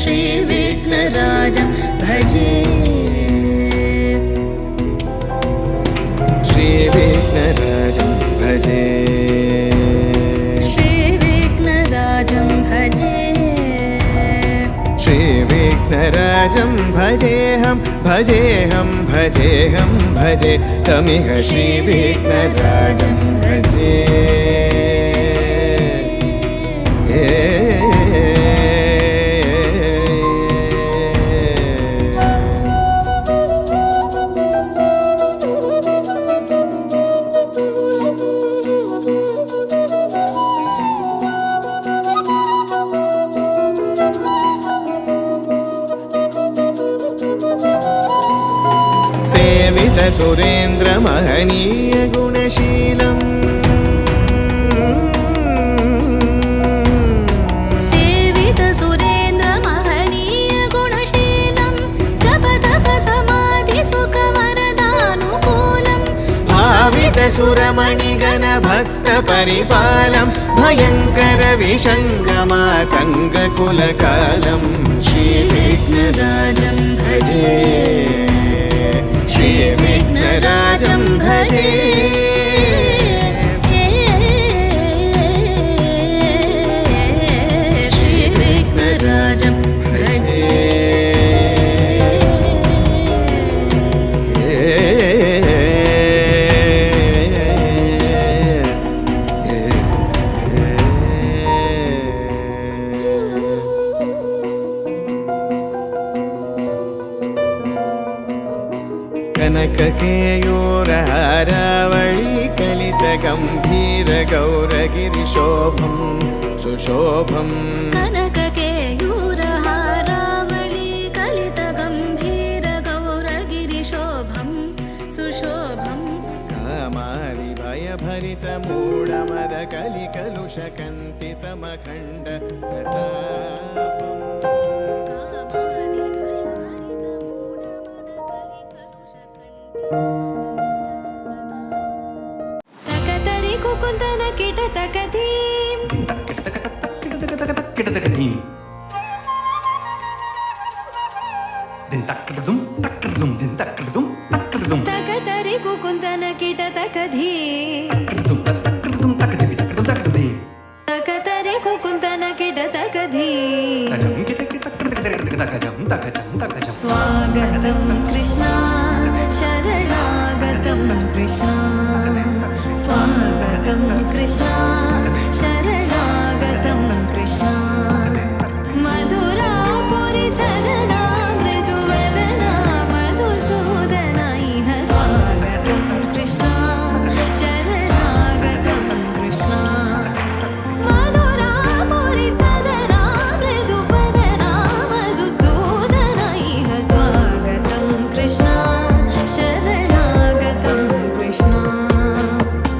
श्रीविघ्नराजं भजे श्रीविघ्नराजं भजे श्रीविघ्नराजं भजे श्रीविघ्नराजं भजेऽहं भजेऽहं भजेऽहं भजे तमिह श्रीविघ्नराजं भजे सुरेन्द्र महनीय गुणशीलम् सेवित सुरेन्द्र महनीय गुणशीलं जप तप समाधि सुख वरदानुकूलम् भावित सुरमणिगण भक्त परिपालं भयंकर विषङ्गमातङ्ग कुलकालं श्रीविघ्नराजं भजे श्रीविघ्नराजं भजे श्रीविघ्नराजं भजे कनककेयूरहारावळी कलितगम्भीरगौरगिरिशोभं सुशोभं कनककेयूरहारावळी कलितगम्भीरगौरगिरिशोभं सुशोभं कामारिभयभरितमूढमदकलिकलुषकन्तितमखण्ड प्रतापम् तकतरि कुकुन्दन किट तकधीं तकतरि कुकुन्दन किट तकधीं तकतरि कुकुन्दन किट तकधीं स्वागतं कृष्णा शरणागतं कृष्णा स्वागतं कृष्णा शरणागतं कृष्णा मधुरापुरि सदना मृदुवदना मधुसूदना इह स्वागतं कृष्णा शरणागतं कृष्णा मधुरापुरि सदना मृदुवदना मधुसूदना इह स्वागतं कृष्णा शरणागतं कृष्णा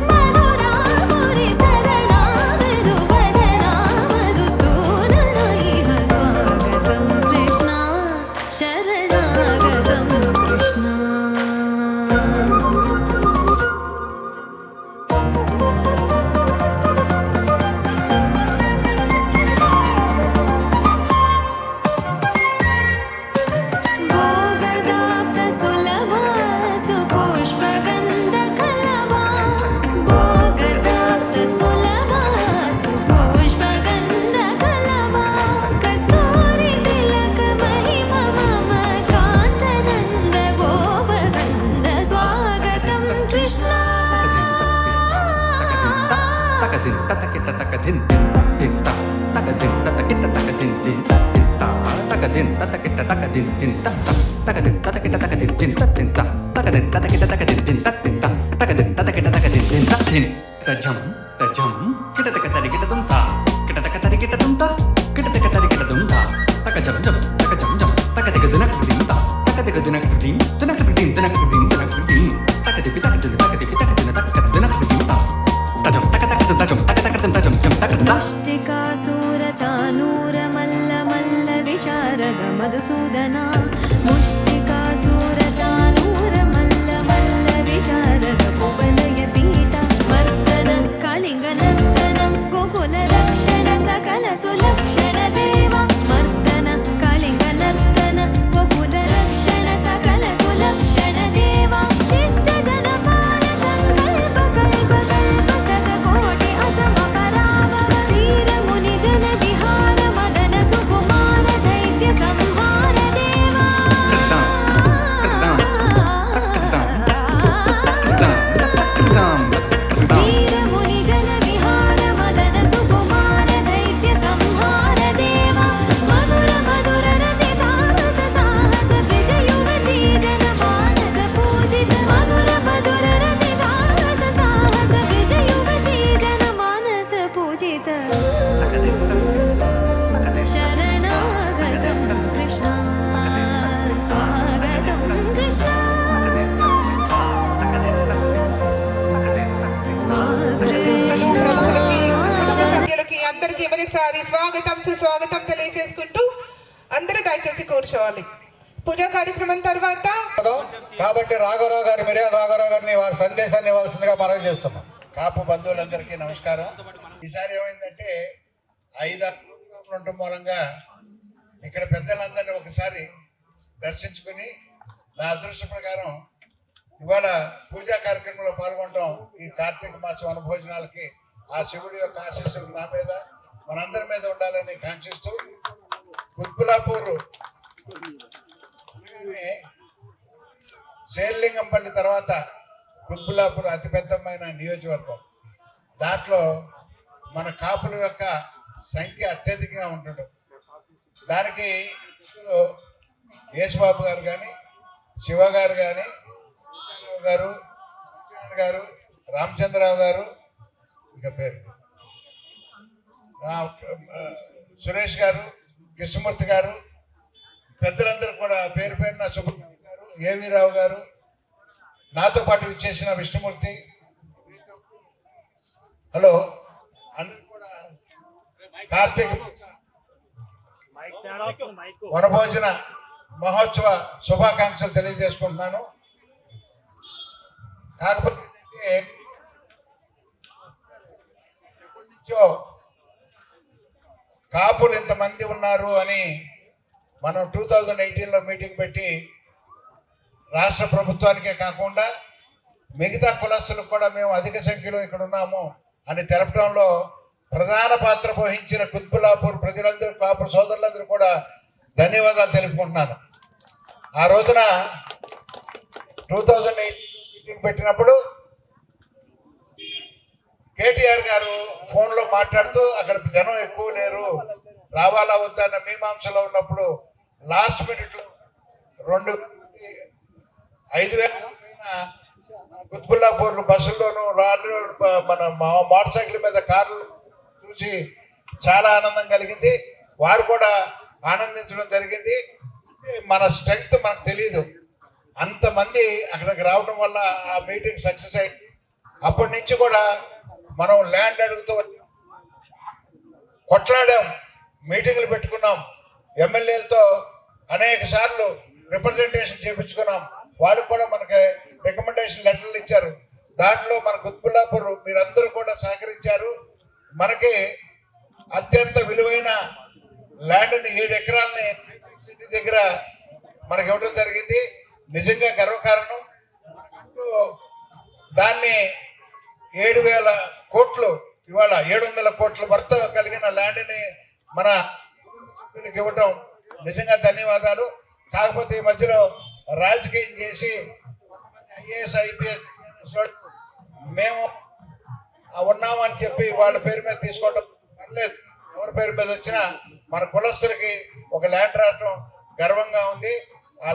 मधुरापुरि सदना मृदुवदना मधुसूदना इह स्वागतं कृष्णा शरणागतं कृष्णा भोगदाप्त सुलभा सुपुष्पगन्धकलभा भोगदाप्त सुलभा सुपुष्पगन्धकलभा कस्तूरि तिलक महिमा मम कान्तनन्द गोपगन्ध स्वागतं कृष्णा मुष्टिकासुरचानूरमल्ल विशारद मधुसूदना मुष्टिकासुरचानूरमल्ल विशारद कुवलय पीठ मर्दन कालिङ्गनर्तन गोकुलरक्षण सकल सुलक्षण देव मर्दन మరొకసారి స్వాగతం సుస్వాగతం తెలియజేసుకుంటూ అందరూ దయచేసి కూర్చోవాలి. పూజా కార్యక్రమం తర్వాత కాబట్టి రాఘవరావు గారు మిర్యాల రాఘవరావు గారిని వారి సందేశాన్ని ఇవ్వాల్సిందిగా మనవి చేస్తున్నాం. కాపు బంధువులందరికీ నమస్కారం. ఈసారి ఏమైందంటే 5 ఉండటం మూలంగా ఇక్కడ పెద్దలందరినీ ఒకసారి దర్శించుకుని నా అదృష్ట ప్రకారం ఇవాళ పూజా కార్యక్రమంలో పాల్గొనడం ఈ కార్తీక మాసం వనభోజనాలకి ఆ శివుడి యొక్క ఆశీస్సులు నా మీద మనందరి మీద ఉండాలని కాంక్షిస్తూ కుత్బులాపూర్ శేర్లింగంపల్లి తర్వాత కుత్బులాపూర్ అతిపెద్దమైన నియోజకవర్గం. దాంట్లో మన కాపుల యొక్క సంఖ్య అత్యధికంగా ఉంటుంది. దానికి యేసుబాబు గారు కానీ శివ గారు కానీ గారు గారు రామచంద్రరావు గారు ఇంకా పేరు సురేష్ గారు కృష్ణమూర్తి గారు పెద్దలందరూ కూడా పేరు పేరున సుబ్రహ్మణ్యం గారు ఏవి రావు గారు నాతో పాటు విచ్చేసిన విష్ణుమూర్తి హలో అందరూ కూడా కార్తీక వనభోజన మహోత్సవ శుభాకాంక్షలు తెలియజేసుకుంటున్నాను. కాకపోతే కాపులు ఇంతమంది ఉన్నారు అని మనం 2018లో మీటింగ్ పెట్టి రాష్ట్ర ప్రభుత్వానికే కాకుండా మిగతా కులస్తులకు కూడా మేము అధిక సంఖ్యలో ఇక్కడ ఉన్నాము అని తెలపడంలో ప్రధాన పాత్ర వహించిన కుత్బులాపూర్ ప్రజలందరూ కాపు సోదరులందరూ కూడా ధన్యవాదాలు తెలుపుకుంటున్నాను. ఆ రోజున 2018 మీటింగ్ పెట్టినప్పుడు కేటీఆర్ గారు ఫోన్లో మాట్లాడుతూ అక్కడ జనం ఎక్కువ లేరు రావాలా వద్దా అన్న మీమాంసలో ఉన్నప్పుడు లాస్ట్ మినిట్లో 5,000 కుత్బుల్లాపూర్ బస్సుల్లోనూ రాళ్ళు మన మోటార్ సైకిల్ మీద కార్లు చూసి చాలా ఆనందం కలిగింది. వారు కూడా ఆనందించడం జరిగింది. మన స్ట్రెంగ్త్ మనకు తెలియదు, అంతమంది అక్కడికి రావడం వల్ల ఆ మీటింగ్ సక్సెస్ అయింది. అప్పటి నుంచి కూడా మనం ల్యాండ్ అడుగుతూ కొట్లాడాం, మీటింగ్లు పెట్టుకున్నాం, ఎమ్మెల్యేలతో అనేక సార్లు రిప్రజెంటేషన్ చేయించుకున్నాం. వాళ్ళు కూడా మనకి రికమెండేషన్ లెటర్లు ఇచ్చారు. దాంట్లో మన కుత్బుల్లాపూర్ మీరందరూ కూడా సహకరించారు. మనకి అత్యంత విలువైన ల్యాండ్ని 7 ఎకరాలని సిటీ దగ్గర మనకి ఇవ్వడం జరిగింది. నిజంగా గర్వకారణం. దాన్ని 7,000 కోట్లు ఇవాళ 700 కోట్ల వర్త కలిగిన ల్యాండ్ని మన ఇవ్వటం నిజంగా ధన్యవాదాలు. కాకపోతే ఈ మధ్యలో రాజకీయం చేసి ఐఏఎస్ ఐపీఎస్ మేము ఉన్నామని చెప్పి వాళ్ళ పేరు మీద తీసుకోవటం పర్లేదు. ఎవరి పేరు మీద వచ్చినా మన కులస్తులకి ఒక ల్యాండ్ రావటం గర్వంగా ఉంది. ఆ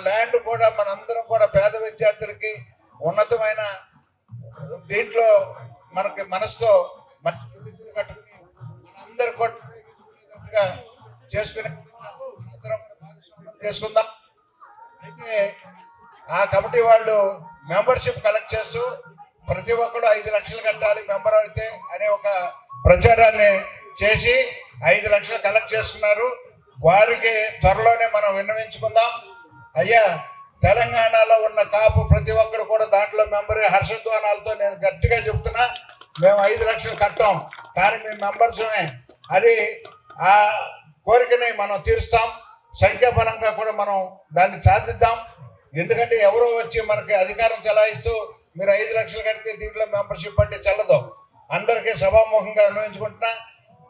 ల్యాండ్ కూడా మనందరం కూడా పేద విద్యార్థులకి ఉన్నతమైన దీంట్లో మనకి మనసుతో మంచి కట్టుకుని అందరు కూడా చేసుకునే చేసుకుందాం. అయితే ఆ కమిటీ వాళ్ళు మెంబర్షిప్ కలెక్ట్ చేస్తూ ప్రతి ఒక్కరు 5 లక్షలు కట్టాలి మెంబర్ అయితే అనే ఒక ప్రచారాన్ని చేసి 5 లక్షలు కలెక్ట్ చేసుకున్నారు. వారికి త్వరలోనే మనం విన్నవించుకుందాం. అయ్యా, తెలంగాణలో ఉన్న కాపు ప్రతి ఒక్కరు కూడా దాంట్లో మెంబర్ హర్షధ్వానాలతో నేను గట్టిగా చెప్తున్నా, మేము 5 లక్షలు కట్టాం కానీ మేము మెంబర్సమే. అది ఆ కోరికని మనం తీరుస్తాం. సంఖ్యాపరంగా కూడా మనం దాన్ని సాధిద్దాం. ఎందుకంటే ఎవరో వచ్చి మనకి అధికారం చెలాయిస్తూ మీరు 5 లక్షలు కడితే దీంట్లో మెంబర్షిప్ అంటే చెల్లదు. అందరికీ సభాముఖంగా అన్వయించుకుంటున్నా.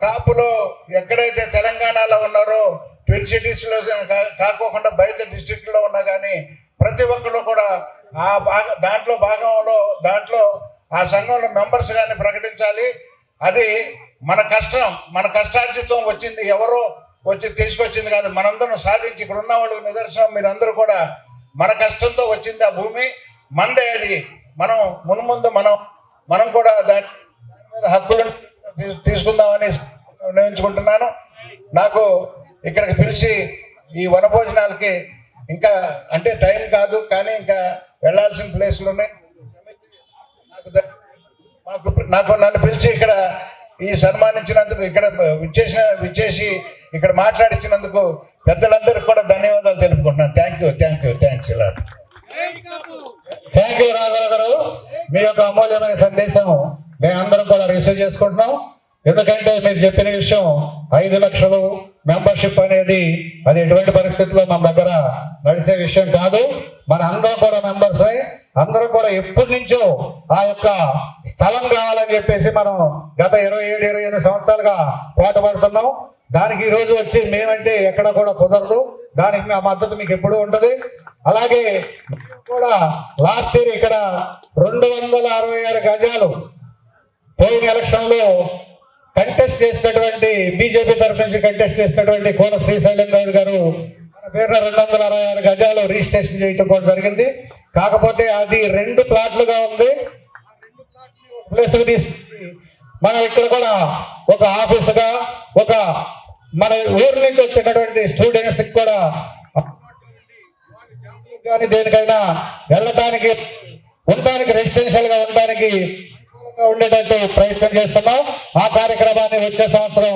కాపులో ఎక్కడైతే తెలంగాణలో ఉన్నారో ట్విన్ సిటీస్లో కాకోకుండా బయట డిస్ట్రిక్ట్లో ఉన్నా కానీ ప్రతి ఒక్కరు కూడా ఆ దాంట్లో ఆ సంఘంలో మెంబర్స్ కానీ ప్రకటించాలి. అది మన కష్టం, మన కష్టార్జితం వచ్చింది, ఎవరో వచ్చి తీసుకొచ్చింది కాదు. మనందరం సాధించి ఇక్కడ ఉన్న వాళ్ళకి నిదర్శనం మీరందరూ కూడా మన కష్టంతో వచ్చింది ఆ భూమి మందే. అది మనం మున్ముందు మనం కూడా దాని మీద హక్కులను తీసుకుందామని నిర్ణయించుకుంటున్నాను. నాకు ఇక్కడికి పిలిచి ఈ వనభోజనాలకి ఇంకా అంటే టైం కాదు కానీ ఇంకా వెళ్ళాల్సిన ప్లేస్లు ఉన్నాయి. నన్ను పిలిచి ఇక్కడ ఈ సన్మానించినందుకు, ఇక్కడ విచ్చేసి ఇక్కడ మాట్లాడించినందుకు పెద్దలందరికీ కూడా ధన్యవాదాలు తెలుపుకుంటున్నాను. థ్యాంక్స్ ఇలా. థ్యాంక్ యూ రాఘవ గారు. మీ యొక్క అమూల్యమైన సందేశం మేమందరం కూడా రిసీవ్ చేసుకుంటున్నాం. ఎందుకంటే మీరు చెప్పిన విషయం 5 లక్షలు మెంబర్షిప్ అనేది అది ఎటువంటి పరిస్థితుల్లో మన దగ్గర నడిచే విషయం కాదు. మన అందరం కూడా మెంబర్స్ అందరం కూడా ఎప్పటి నుంచో ఆ యొక్క స్థలం కావాలని చెప్పేసి మనం గత 27-28 సంవత్సరాలుగా పోటపడుతున్నాం. దానికి ఈ రోజు వచ్చి మేమంటే ఎక్కడ కూడా కుదరదు. దానికి మా మద్దతు మీకు ఎప్పుడూ ఉంటుంది. అలాగే కూడా లాస్ట్ ఇయర్ ఇక్కడ 266 గజాలు పోయిన ఎలక్షన్ లో కంటెస్ట్ చేసినటువంటి బీజేపీ తరఫు నుంచి కంటెస్ట్ చేసినటువంటి కోన శ్రీశైలం గౌడ్ గారు మన పేరున 266 గజాలు రిజిస్ట్రేషన్ చేయటం కూడా జరిగింది. కాకపోతే అది 2 ప్లాట్లుగా ఉంది. ప్లేస్ తీసుకుని మనం ఇక్కడ కూడా ఒక ఆఫీసుగా ఒక మన ఊరు నుంచి వచ్చేటటువంటి స్టూడెంట్స్ కూడా కానీ దేనికైనా వెళ్ళడానికి ఉండడానికి రెసిడెన్షియల్ గా ఉండడానికి ఉండేటట్టు ప్రయత్నం చేస్తున్నాం. ఆ కార్యక్రమాన్ని వచ్చే సంవత్సరం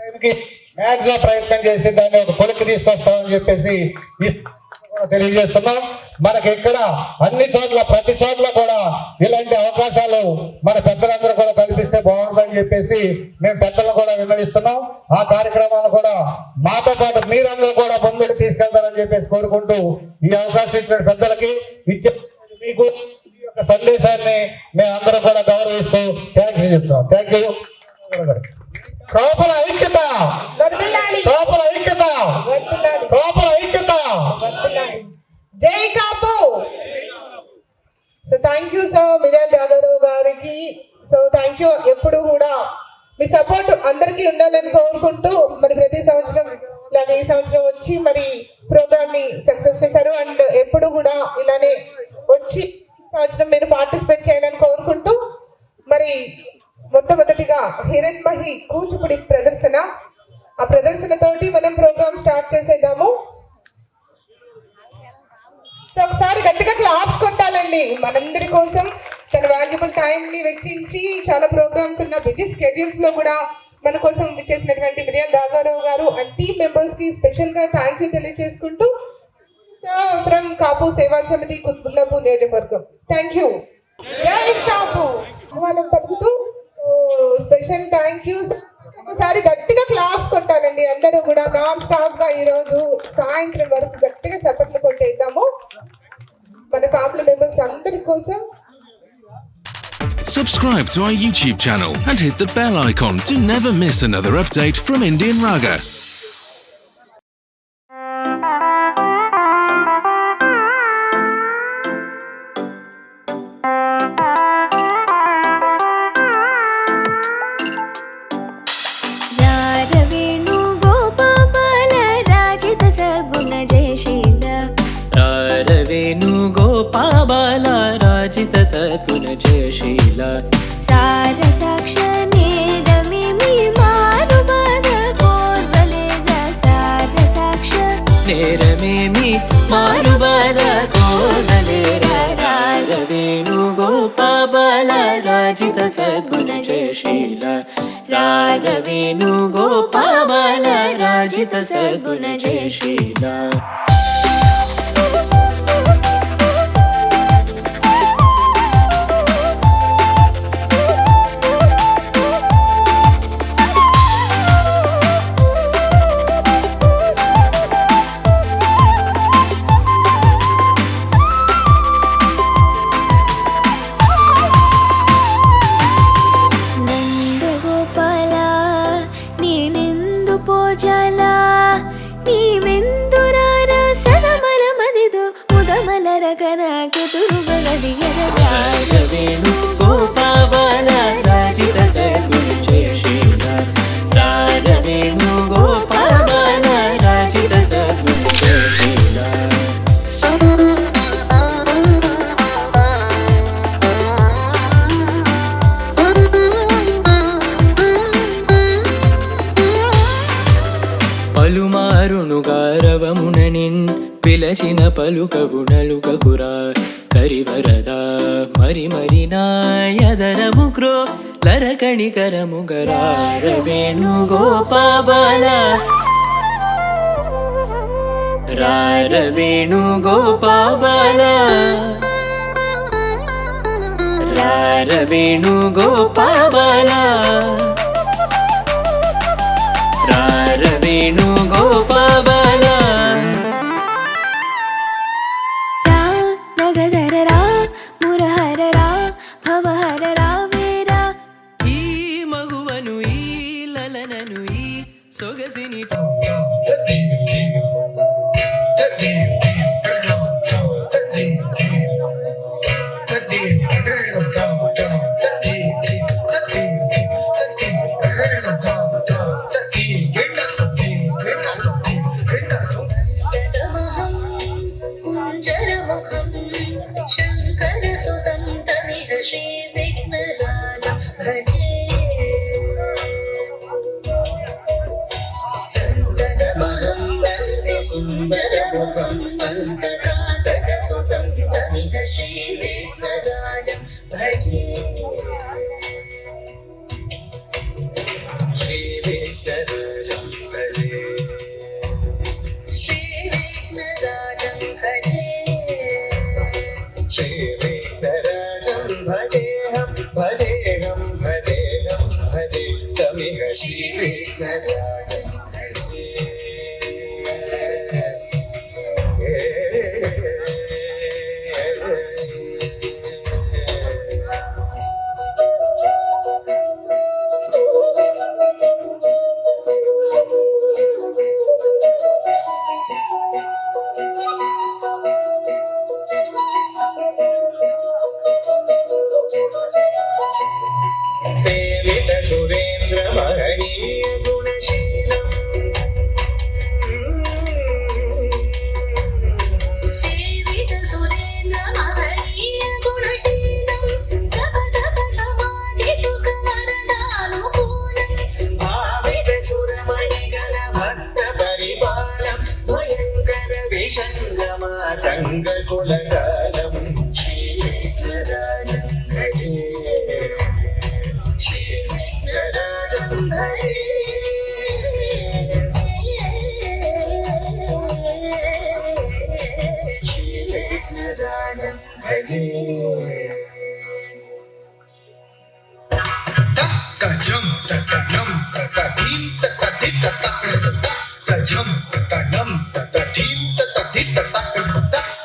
టైంకి మ్యాక్సిమం ప్రయత్నం చేసి దాన్ని ఒక కొలిక్కి తీసుకొస్తామని చెప్పేసి తెలియజేస్తున్నాం. మనకి ఇక్కడ అన్ని చోట్ల ప్రతి చోట్ల కూడా ఇలాంటి అవకాశాలు మన పెద్దలందరూ కూడా కల్పిస్తే బాగుంటుందని చెప్పేసి మేము పెద్దలను కూడా విన్నవిస్తున్నాం. ఆ కార్యక్రమాన్ని కూడా మాతో పాటు మీరందరూ కూడా ముందుకు తీసుకెళ్తారని చెప్పేసి కోరుకుంటూ ఈ అవకాశం ఇచ్చిన పెద్దలకి ఇచ్చే మీకు ఈ యొక్క సందేశాన్ని మేము అందరం కూడా గౌరవిస్తూ థ్యాంక్ యూ చెప్తాం. Thank you. కాపుల ఐక్యత, కాపుల ఐక్యత, కాపుల ఐక్యత. జై కాపు. సో థ్యాంక్ యూ సార్ మిర్యాల రాఘవరావు గారికి. So thank you. ఎప్పుడు కూడా మీ సపోర్ట్ అందరికీ ఉండాలని కోరుకుంటూ మరి ప్రతి సంవత్సరం ఇలాగే ఈ సంవత్సరం వచ్చి మరి ప్రోగ్రామ్ ని సక్సెస్ చేశారు. అండ్ ఎప్పుడు కూడా ఇలానే వచ్చి సంవత్సరం మీరు పార్టిసిపేట్ చేయాలని కోరుకుంటూ మరి మొట్టమొదటిగా హిరణ్మహి కూచిపూడి ప్రదర్శన, ఆ ప్రదర్శనతోటి మనం ప్రోగ్రామ్ స్టార్ట్ చేసేద్దాము. సో ఒకసారి గట్టిగా క్లాప్స్ కొట్టాలండి మనందరి కోసం. తన వాల్యుబుల్ టైం ని వెచ్చించి చాలా ప్రోగ్రామ్స్ ఉన్న బిజీ స్కెడ్యూల్స్ లో కూడా మన కోసం చేసినటువంటి మిర్యాల రాఘవరావు గారు అండ్ టీమ్ మెంబర్స్ కి స్పెషల్ గా థ్యాంక్ యూ తెలియజేసుకుంటూ ఫ్రమ్ కాపు సేవా సమితి కుత్బుల్లాపూర్ నియోజకవర్గం థ్యాంక్ యూ. జై కాపు మనం పలుకుతూ స్పెషల్ థ్యాంక్ యూ. ఒకసారి గట్టిగా క్లాప్స్ కొట్టాలండి అందరూ కూడా నాన్ స్టాప్ గా ఈ రోజు సాయంత్రం వరకు గట్టిగా చప్పట్లు కొట్టేద్దాము మన కాపుల మెంబర్స్ అందరి కోసం. Subscribe to our YouTube channel and hit the bell icon to never miss another update from Indian Raga. సద్గుణ జయశీల సార సాక్ష నేరమేమి మారుబద కోర్వలేద సార సాక్ష నేరమేమి మారుబద కోర్వలేద రాగవేణు గోపాల రాజిత సద్గుణ జయశీల రాగవేణు గోపాల రాజిత సద్గుణ జయశీల. రాగవేణు గోపాల రాజిత సద్గుణ జయశీల రాగవేణు గోపాల రాజిత సద్గుణ జయశీల. పలుమారును గారవముననిన్ పిలచిన పలుకవునలుకకురా ಕರಿವರದ ಮರಿನಾಯದರಮುಗ್ರೋ ಲರಕಣಿಕರಮುಗರಾರ ವೇಣುಗೋಪಾಲ ರಾರ ವೇಣುಗೋಪಾಲ ರಾರ ವೇಣುಗೋಪಾಲ ರಾರ ವೇಣುಗೋಪಾಲ ರಾ ನಗದರ ರಾ ಮುರಹರ ರಾ ಭವಹರ ರಾ ವೀರ ಈ ಮಗುವನು ಈ ಲಲನನು ಈ ಸೊಗಸಿನಿ कुञ्जरमुखं शङ्करसुतं तमिह श्रीविघ्नराजं भजे सन्ततमहं वन्दे सुन्दरमुखं वन्दकातकसुतं तमिह श्रीविघ्नराजं भजे श्रीविघ्नराजं भजे श्रीविघ्नराजं भजे श्रीविघ्नराजं भजेऽहं भजेऽहं भजेऽहं भजे तमिह श्रीविघ्नराजं भजे सेवित सुरेन्द्र महनीय गुणशीलम् सेवित सुरेन्द्र महनीय गुणशीलं तप तप समाधि सुख वरदानुकूलं भावित सुरमणिगण भक्त परिपालं भयङ्कर विषङ्गमातङ्ग कुलकालम् श्रीविघ्नराजं भजे श्रीविघ्नराजं भजे श्रीविघ्नराजं भजे Tajam, tatajam, tatadim, tatadim, tatadim, tajam, tatanam, tatadim, tatadim, tatadim,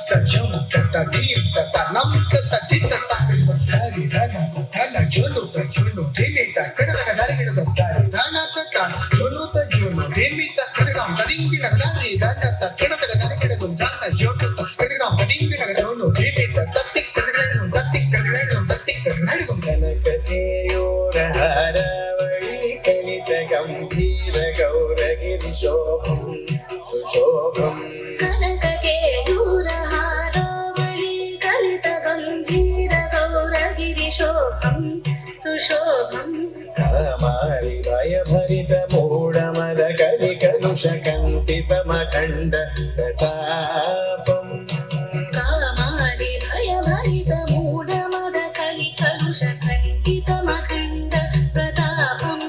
tajam, tatadim, tatanam, tatadim, tatadim, tari dana, tatana, jono, tajono, demi, takada, kadari, tari dana, tatana, jono, tajono, demi, takadam, tadim, kadari, dana, takada, kadari, dana, jono, takadam, tadim, jono, demi, tatadik, kadari, tatik, kadari, tatik, kadari, कनककेयूरहारावळि कलित गम्भीर गौरगिरिशोभं सुशोभम् कनककेयूरहारावळि कलित गम्भीर गौरगिरिशोभं सुशोभम् कामारि भयभरित मूढमद कलिकलुषकन्तितमखण्ड प्रतापम् कामादि भयभरित मूढमद कलिकलुषखण्डितमखण्ड प्रतापम्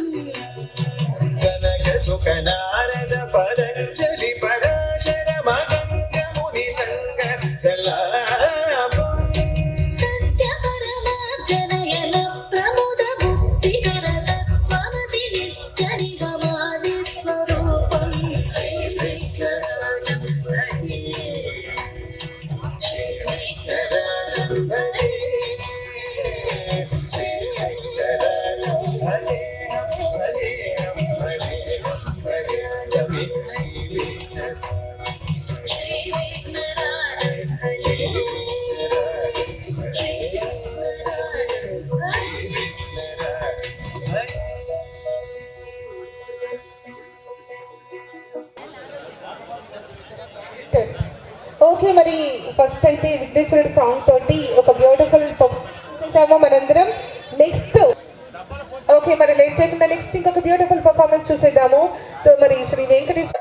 जनक सुखनारद पतञ्जलि पराशर मगङ्ग मुनिसङ्ग जलापम् सत्य परमार्जनयन प्रमुद बुद्धिकर तत्त्वमसि नित्य निगमादि स्वरूपम् श्रीविघ्नराजं भजे श्रीविघ्नराजं भजे श्रीविघ्नराजं भजे श्रीविघ्नराजं भजे okay, మరి first అయితే విఘ్నేశ్వరుడు సాంగ్ తోటి ఒక బ్యూటిఫుల్ చేసాము మనందరం. నెక్స్ట్ ఓకే, మరి లేట్ చేయకుండా నెక్స్ట్ ఇంకొక బ్యూటిఫుల్ పర్ఫార్మెన్స్ చూసేద్దాము. సో మరి శ్రీ వెంకటేశ్వర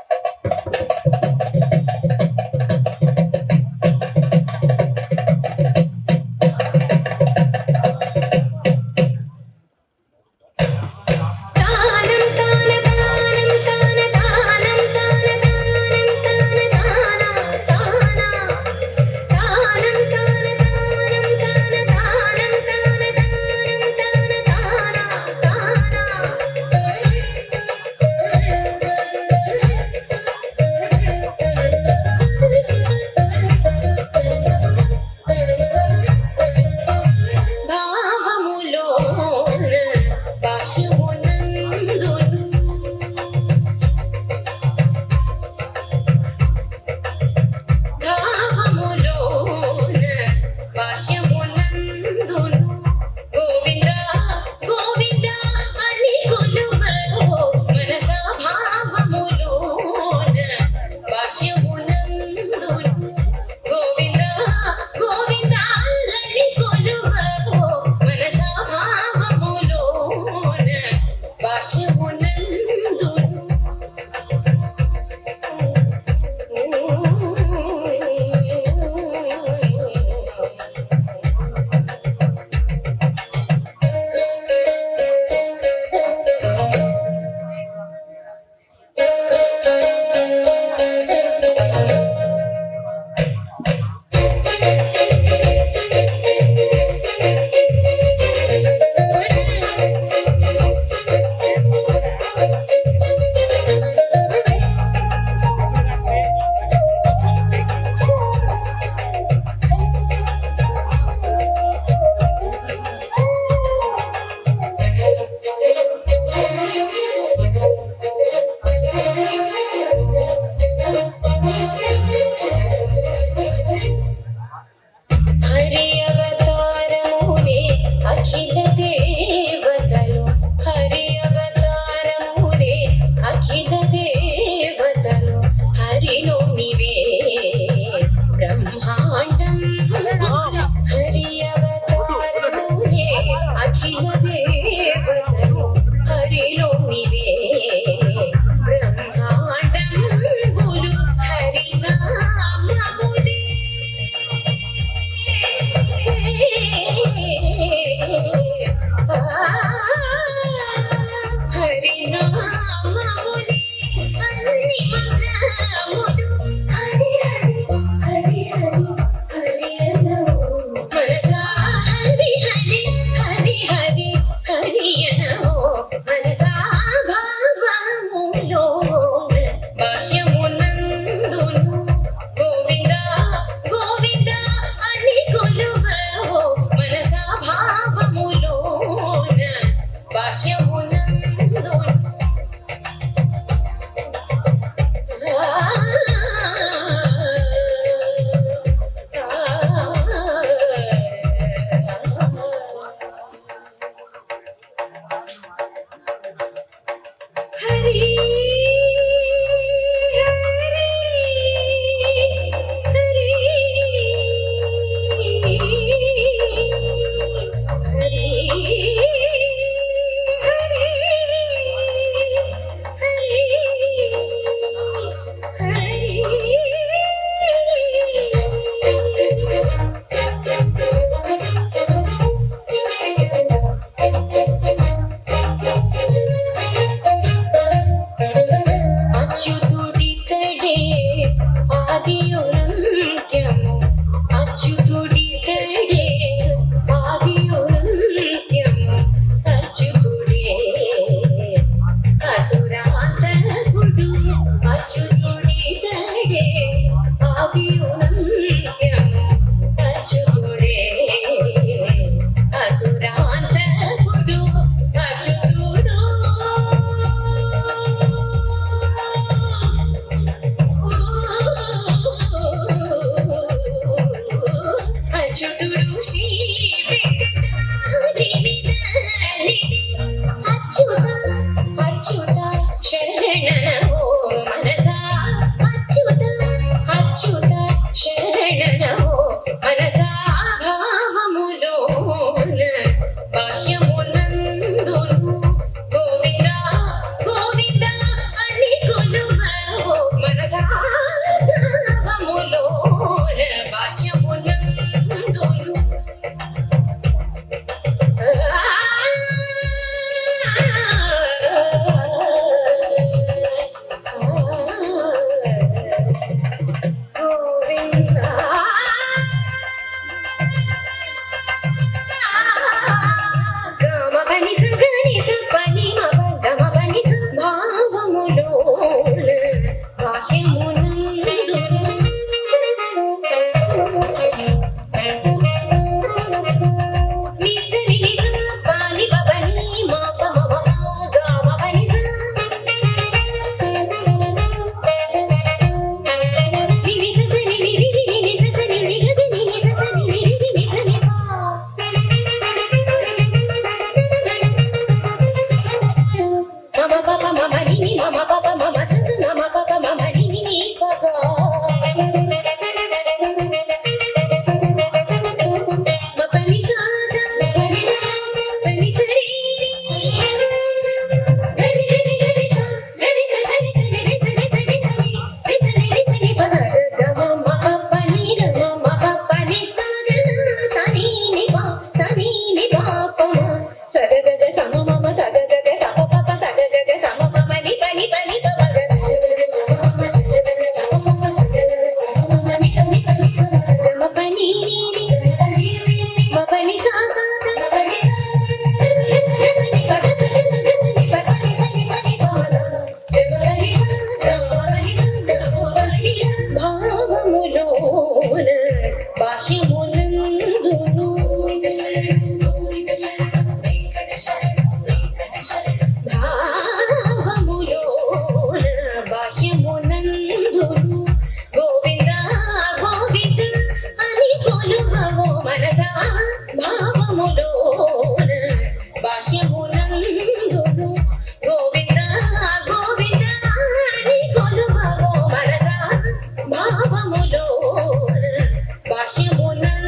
ఆదియునంత్యము అచ్యుతుడితడే ఆదియునంత్యము అచ్యుతుడే అసురాంతకుడు అచ్యుతుడితడే ఆదియునంత్యము అచ్యుతుడే అసురాంతకుడు అచ్యుతుడు అచ్యుతుడు శ్రీ వెంకటాద్రి అచ్యుత అచ్యుత శరణనమో మనసా అచ్యుత అచ్యుత శరణనమో మనసా భావములోన బాహ్యమునందును గోవింద గోవింద అని కొలువవో మనసా భావములోన బాహ్యమునందును గోవింద గోవింద అని కొలువవో మనసా భావములోన బాహ్యమునందును గోవింద గోవింద అని కొలువవో మనసా భావములోన బాహ్యమునందును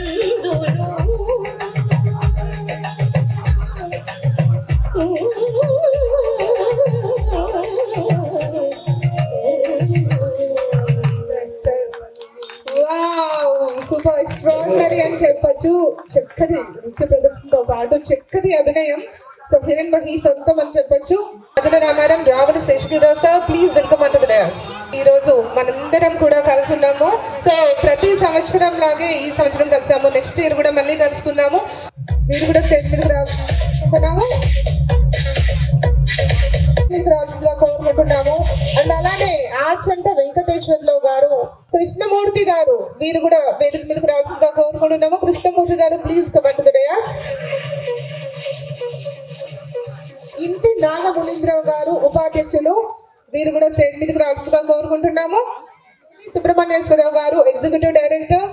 సూపర్ ఎక్స్ట్రాడినరీ అని చెప్పచ్చు. చక్కటి నృత్య ప్రదర్శనతో పాటు చక్కటి అభినయం. సో హిరణ్ మహి సొంతం అని చెప్పొచ్చు. Ajala Ramaram Ravana Seshagirirao sir, please welcome onto the dais. ఈ రోజు మనందరం కూడా కలిసి ఉన్నాము. సో ప్రతి సంవత్సరం లాగే ఈ సంవత్సరం కలిసాము. నెక్స్ట్ ఇయర్ కూడా మళ్ళీ కలుసుకుందాము. మీరు కూడా స్టేజ్ మీదకి రాసుకున్నాము కోరుకుంటున్నాము. అండ్ అలానే ఆచంట వెంకటేశ్వర్లు గారు, కృష్ణమూర్తి గారు, వీరు కూడా వేదిక మీదకి రావాల్సిందిగా కోరుకుంటున్నాము. కృష్ణమూర్తి గారు please come to the dais. ఇంటి నాగమునీంద్రరావు గారు ఉపాధ్యక్షులు, వీరు కూడా స్టేజ్ మీదకి రావాల్సిందిగా కోరుకుంటున్నాము. సుబ్రహ్మణ్యేశ్వరరావు గారు ఎగ్జిక్యూటివ్ డైరెక్టర్,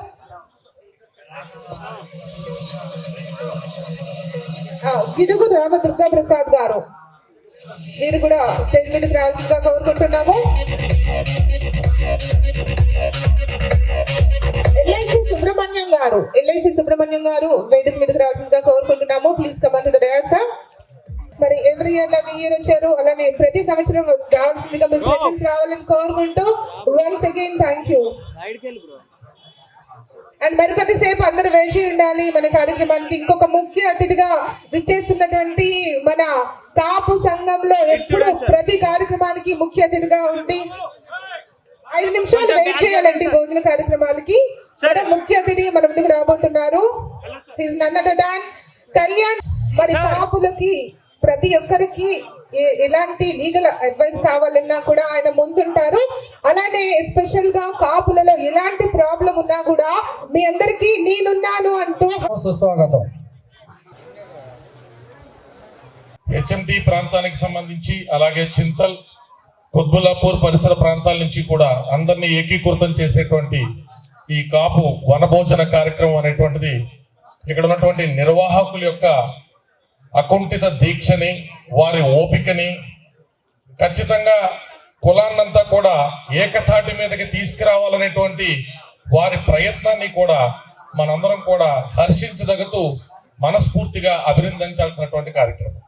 గిడుగు రామ దుర్గా ప్రసాద్ గారు, వీరు కూడా స్టేజ్ మీదకి రావాల్సిందిగా కోరుకుంటున్నాము. ఎల్ఐసి సుబ్రహ్మణ్యం గారు వేదిక మీదకి రావాల్సిందిగా కోరుకుంటున్నాము. Please come to the dais sir. మరి ఎవ్రీ ఇయర్ లాగా ఈ ఇయర్ వచ్చారు, అలానే ప్రతి సంవత్సరం రావాల్సిందిగా మీరు ప్రెజెన్స్ రావాలని కోరుకుంటూ once again thank you. And మరి కొద్దిసేపు అందరూ వేచి ఉండాలి. మన కార్యక్రమానికి ఇంకొక ముఖ్య అతిథిగా విచ్చేస్తున్నటువంటి మన కాపు సంఘంలో ఎప్పుడు ప్రతి కార్యక్రమానికి ముఖ్య అతిథిగా ఉండి 5 నిమిషాలు వెయిట్ చేయాలండి భోజన కార్యక్రమాలకి. మరి ముఖ్య అతిథి మన ముందుకు రాబోతున్నారు. He's none other than Kalyan. మరి కాపులకి ప్రతి ఒక్కరికి ఎలాంటి లీగల్ అడ్వైస్ కావాలన్నా కూడా ఆయన ముందుంటారు. అలానే ఎస్పెషల్ గా కాపులలో ఎలాంటి ప్రాబ్లం ఉన్నా కూడా మీ అందరికీ నేనున్నాను అంటూ సుస్వాగతం. హెచ్ఎండి ప్రాంతానికి సంబంధించి అలాగే చింతల్ కుత్బుల్లాపూర్ పరిసర ప్రాంతాల నుంచి కూడా అందరినీ ఏకీకృతం చేసేటువంటి ఈ కాపు వనభోజన కార్యక్రమం అనేటువంటిది ఇక్కడ ఉన్నటువంటి నిర్వాహకుల యొక్క అకుంఠిత దీక్షని, వారి ఓపికని, ఖచ్చితంగా కులాన్నంతా కూడా ఏకతాటి మీదకి తీసుకురావాలనేటువంటి వారి ప్రయత్నాన్ని కూడా మనందరం కూడా హర్షించదగుతూ మనస్ఫూర్తిగా అభినందించాల్సినటువంటి కార్యక్రమం.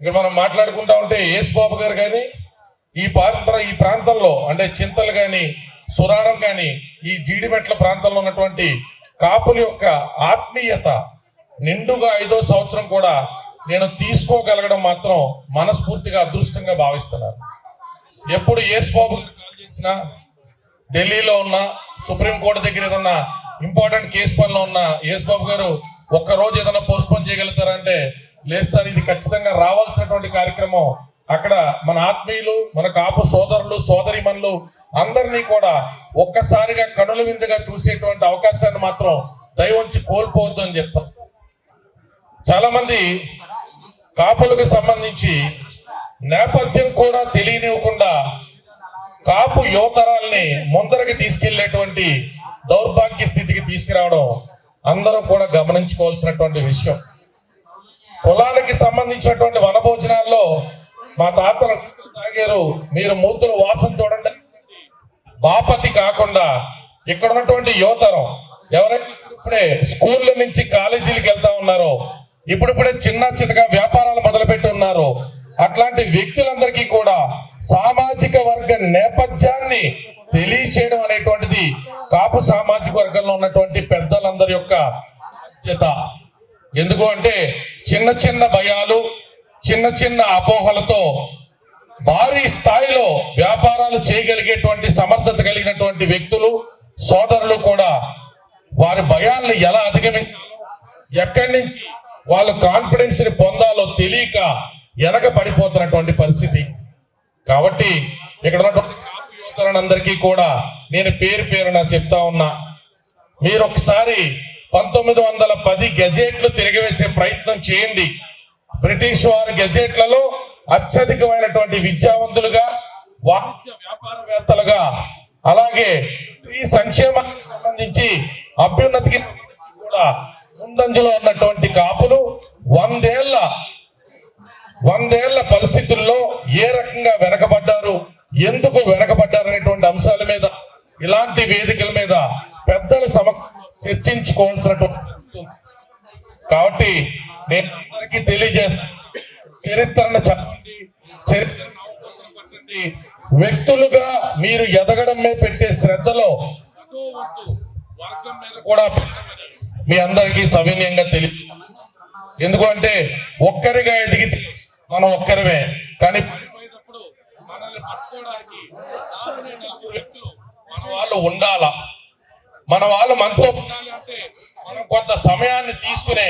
ఇక్కడ మనం మాట్లాడుకుంటా ఉంటే యేసుబాబు గారు కానీ ఈ ప్రాంతంలో అంటే చింతలు కానీ సురారం కానీ ఈ జీడిమెట్ల ప్రాంతంలో ఉన్నటువంటి కాపుల యొక్క ఆత్మీయత నిండుగా 5వ సంవత్సరం కూడా నేను తీసుకోగలగడం మాత్రం మనస్ఫూర్తిగా అదృష్టంగా భావిస్తున్నాను. ఎప్పుడు యేసుబాబు గారు కాల్ చేసినా, ఢిల్లీలో ఉన్న సుప్రీంకోర్టు దగ్గర ఏదన్నా ఇంపార్టెంట్ కేసు పనిలో ఉన్న యేసుబాబు గారు ఒక్కరోజు ఏదైనా పోస్ట్పోన్ చేయగలుగుతారంటే లేదు సార్, ఇది ఖచ్చితంగా రావాల్సినటువంటి కార్యక్రమం. అక్కడ మన ఆత్మీయులు, మన కాపు సోదరులు సోదరిమణులు అందరినీ కూడా ఒక్కసారిగా కనుల విందుగా చూసేటువంటి అవకాశాన్ని మాత్రం దయవంచి కోల్పోవద్దు అని చెప్తాం. చాలా మంది కాపులకు సంబంధించి నేపథ్యం కూడా తెలియనివ్వకుండా కాపు యువతరాల్ని ముందరకి తీసుకెళ్లేటువంటి దౌర్భాగ్య స్థితికి తీసుకురావడం అందరూ కూడా గమనించుకోవాల్సినటువంటి విషయం. కులానికి సంబంధించినటువంటి వనభోజనాల్లో మా తాతలు తాగారు, మీరు మూతులు వాసన చూడండి బాపతి కాకుండా ఇక్కడ ఉన్నటువంటి యువతరం ఎవరైతే ఇప్పుడే స్కూళ్ళ నుంచి కాలేజీలకు వెళ్తా ఉన్నారో, ఇప్పుడిప్పుడే చిన్న చిన్నగా వ్యాపారాలు మొదలుపెట్టి ఉన్నారో అట్లాంటి వ్యక్తులందరికీ కూడా సామాజిక వర్గ నేపథ్యాన్ని తెలియచేయడం అనేటువంటిది కాపు సామాజిక వర్గంలో ఉన్నటువంటి పెద్దలందరి యొక్క బాధ్యత. ఎందుకు అంటే చిన్న చిన్న భయాలు, చిన్న చిన్న అపోహలతో భారీ స్థాయిలో వ్యాపారాలు చేయగలిగేటువంటి సమర్థత కలిగినటువంటి వ్యక్తులు సోదరులు కూడా వారి భయాలను ఎలా అధిగమించాలో, ఎక్కడి నుంచి వాళ్ళు కాన్ఫిడెన్స్ ని పొందాలో తెలియక వెనక పడిపోతున్నటువంటి పరిస్థితి. కాబట్టి ఇక్కడ ఉన్నటువంటి కాపు యువతలందరికీ కూడా నేను పేరు పేరున చెప్తా ఉన్నా, మీరు ఒకసారి 1910 గెజెట్లు తిరగవేసే ప్రయత్నం చేయండి. బ్రిటిష్ వారి గెజెట్లలో అత్యధికమైనటువంటి విద్యావంతులుగా, వాణిజ్య వ్యాపారవేత్తలుగా, అలాగే స్త్రీ సంక్షేమానికి సంబంధించి అభ్యున్నతికి సంబంధించి కూడా ముందంజలో ఉన్నటువంటి కాపులు 100 ఏళ్ల పరిస్థితుల్లో ఏ రకంగా వెనకబడ్డారు, ఎందుకు వెనకబడ్డారు అనేటువంటి అంశాల మీద ఇలాంటి వేదికల మీద పెద్దల సమక్షంలో చర్చించుకోవాల్సినటువంటి పరిస్థితి. కాబట్టి నేను అందరికీ తెలియజేస్తాను, చరిత్రను చెప్పండి, చరిత్రను అవకాశం పట్టండి. వ్యక్తులుగా మీరు ఎదగడం మీద పెట్టే శ్రద్ధలో వర్గం మీద కూడా పెట్టమని మీ అందరికీ సవినయంగా తెలియదు. ఎందుకంటే ఒక్కరిగా ఎదిగితే మనం ఒక్కరిమే, కానీ పడిపోయేటప్పుడు మనల్ని పట్టుకోవడానికి 4 వ్యక్తులు మన వాళ్ళు ఉండాలా. మన వాళ్ళు మనతో ఉండాలి అంటే మనం కొంత సమయాన్ని తీసుకునే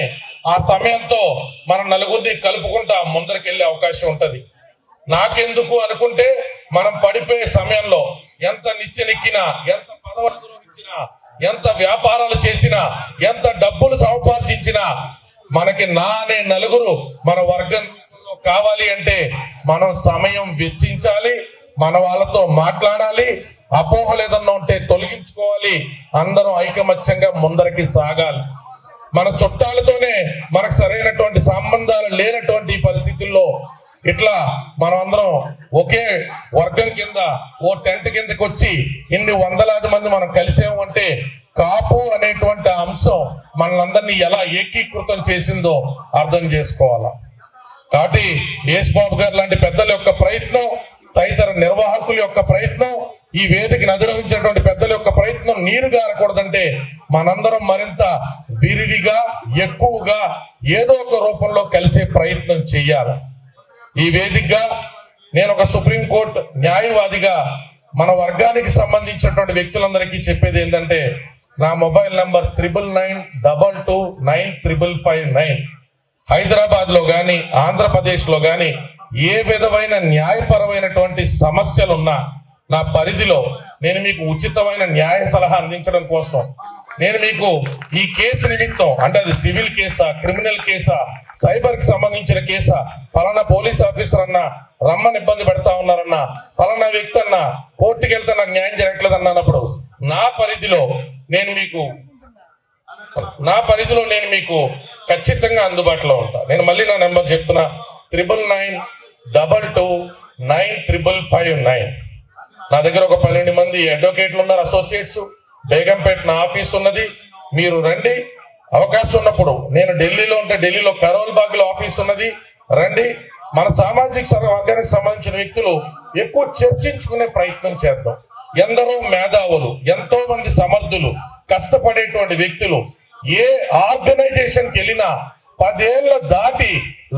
ఆ సమయంతో మనం నలుగురిని కలుపుకుంటా ముందరికెళ్ళే అవకాశం ఉంటది. నాకెందుకు అనుకుంటే మనం పడిపోయే సమయంలో ఎంత నిచ్చెనెక్కినా, ఎంత పదవులు అధిరోహించినా, ఎంత వ్యాపారాలు చేసినా, ఎంత డబ్బులు సంపాదించినా మనకి అనే నలుగురు మన వర్గం రూపంలో కావాలి అంటే మనం సమయం వెచ్చించాలి, మన వాళ్ళతో మాట్లాడాలి, అపోహలు ఏదన్నా ఉంటే తొలగించుకోవాలి, అందరం ఐకమత్యంగా ముందరికి సాగాలి. మన చుట్టాలతోనే మనకు సరైనటువంటి సంబంధాలు లేనటువంటి పరిస్థితుల్లో ఇట్లా మనం అందరం ఒకే వర్గం కింద ఓ టెంట్ కిందకి వచ్చి ఇన్ని వందలాది మంది మనం కలిసాము అంటే కాపు అనేటువంటి అంశం మనలందరినీ ఎలా ఏకీకృతం చేసిందో అర్థం చేసుకోవాలా. కాబట్టి యేసుబాబు గారు లాంటి పెద్దల యొక్క ప్రయత్నం, తదితర నిర్వాహకుల యొక్క ప్రయత్నం, ఈ వేదికను అధిరోహించినటువంటి పెద్దల యొక్క ప్రయత్నం నీరు గారకూడదంటే మనందరం మరింత విరివిగా, ఎక్కువగా ఏదో ఒక రూపంలో కలిసే ప్రయత్నం చెయ్యాలి. ఈ వేదికగా నేను ఒక సుప్రీంకోర్టు న్యాయవాదిగా మన వర్గానికి సంబంధించినటువంటి వ్యక్తులందరికీ చెప్పేది ఏంటంటే నా మొబైల్ నంబర్ 9992295559. హైదరాబాద్ లో గాని ఆంధ్రప్రదేశ్ లో గాని ఏ విధమైన న్యాయపరమైనటువంటి సమస్యలున్నా నా పరిధిలో నేను మీకు ఉచితమైన న్యాయ సలహా అందించడం కోసం నేను మీకు ఈ కేసు నిమిత్తం, అంటే అది సివిల్ కేసా, క్రిమినల్ కేసా, సైబర్ కి సంబంధించిన కేసా, పలానా పోలీస్ ఆఫీసర్ అన్నా రమ్మని ఇబ్బంది పెడతా ఉన్నారన్నా, పలానా వ్యక్తి అన్నా కోర్టుకి వెళ్తే నాకు న్యాయం జరగట్లేదు అన్నప్పుడు నా పరిధిలో నేను మీకు ఖచ్చితంగా అందుబాటులో ఉంటా. నేను మళ్ళీ నా నెంబర్ చెప్తున్నా, 9992295559. నా దగ్గర ఒక 12 మంది అడ్వకేట్లు ఉన్నారు, అసోసియేట్స్. బేగంపేట నా ఆఫీస్ ఉన్నది, మీరు రండి. అవకాశం ఉన్నప్పుడు నేను ఢిల్లీలో ఉంటే ఢిల్లీలో కరోల్ బాగ్ లో ఆఫీస్ ఉన్నది, రండి. మన సామాజిక వర్గానికి సంబంధించిన వ్యక్తులు ఎక్కువ చర్చించుకునే ప్రయత్నం చేద్దాం. ఎందరో మేధావులు, ఎంతో మంది సమర్థులు, కష్టపడేటువంటి వ్యక్తులు ఏ ఆర్గనైజేషన్కి వెళ్ళినా 10 ఏళ్ల దాటి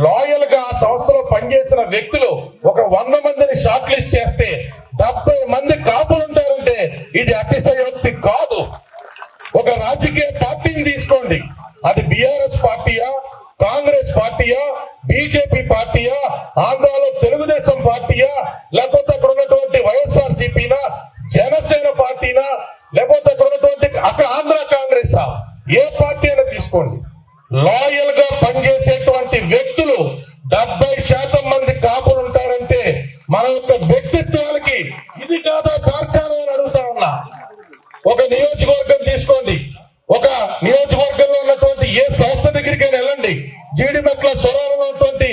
లాయల్ గా ఆ సంస్థలో పనిచేసిన వ్యక్తులు ఒక 100 మందిని షార్ట్ లిస్ట్ చేస్తే 70 మంది కాపులు ఉంటారంటే ఇది అతిశయోక్తి కాదు. ఒక రాజకీయ పార్టీని తీసుకోండి, అది బిఆర్ఎస్ పార్టీయా, కాంగ్రెస్ పార్టీయా, బీజేపీ పార్టీయా, ఆంధ్రాలో తెలుగుదేశం పార్టీయా, లేకపోతే అక్కడ ఉన్నటువంటి వైఎస్ఆర్ సిపినా, జనసేన పార్టీనా, లేకపోతే అక్కడ ఉన్నటువంటి అక్కడ ఆంధ్ర కాంగ్రెస్, ఏ పార్టీ అయినా తీసుకోండి, లాయల్ గా పనిచేసేటువంటి వ్యక్తులు 70% మంది కాపులు ఉంటారంటే మన యొక్క వ్యక్తిత్వాలకి ఇది కాదా తార్కాణం అని అడుగుతా ఉన్నా. ఒక నియోజకవర్గం తీసుకోండి, ఒక నియోజకవర్గంలో ఉన్నటువంటి ఏ సంస్థ దగ్గరికైనా వెళ్ళండి, జీడిమెట్ల సొరవరంలో ఉన్నటువంటి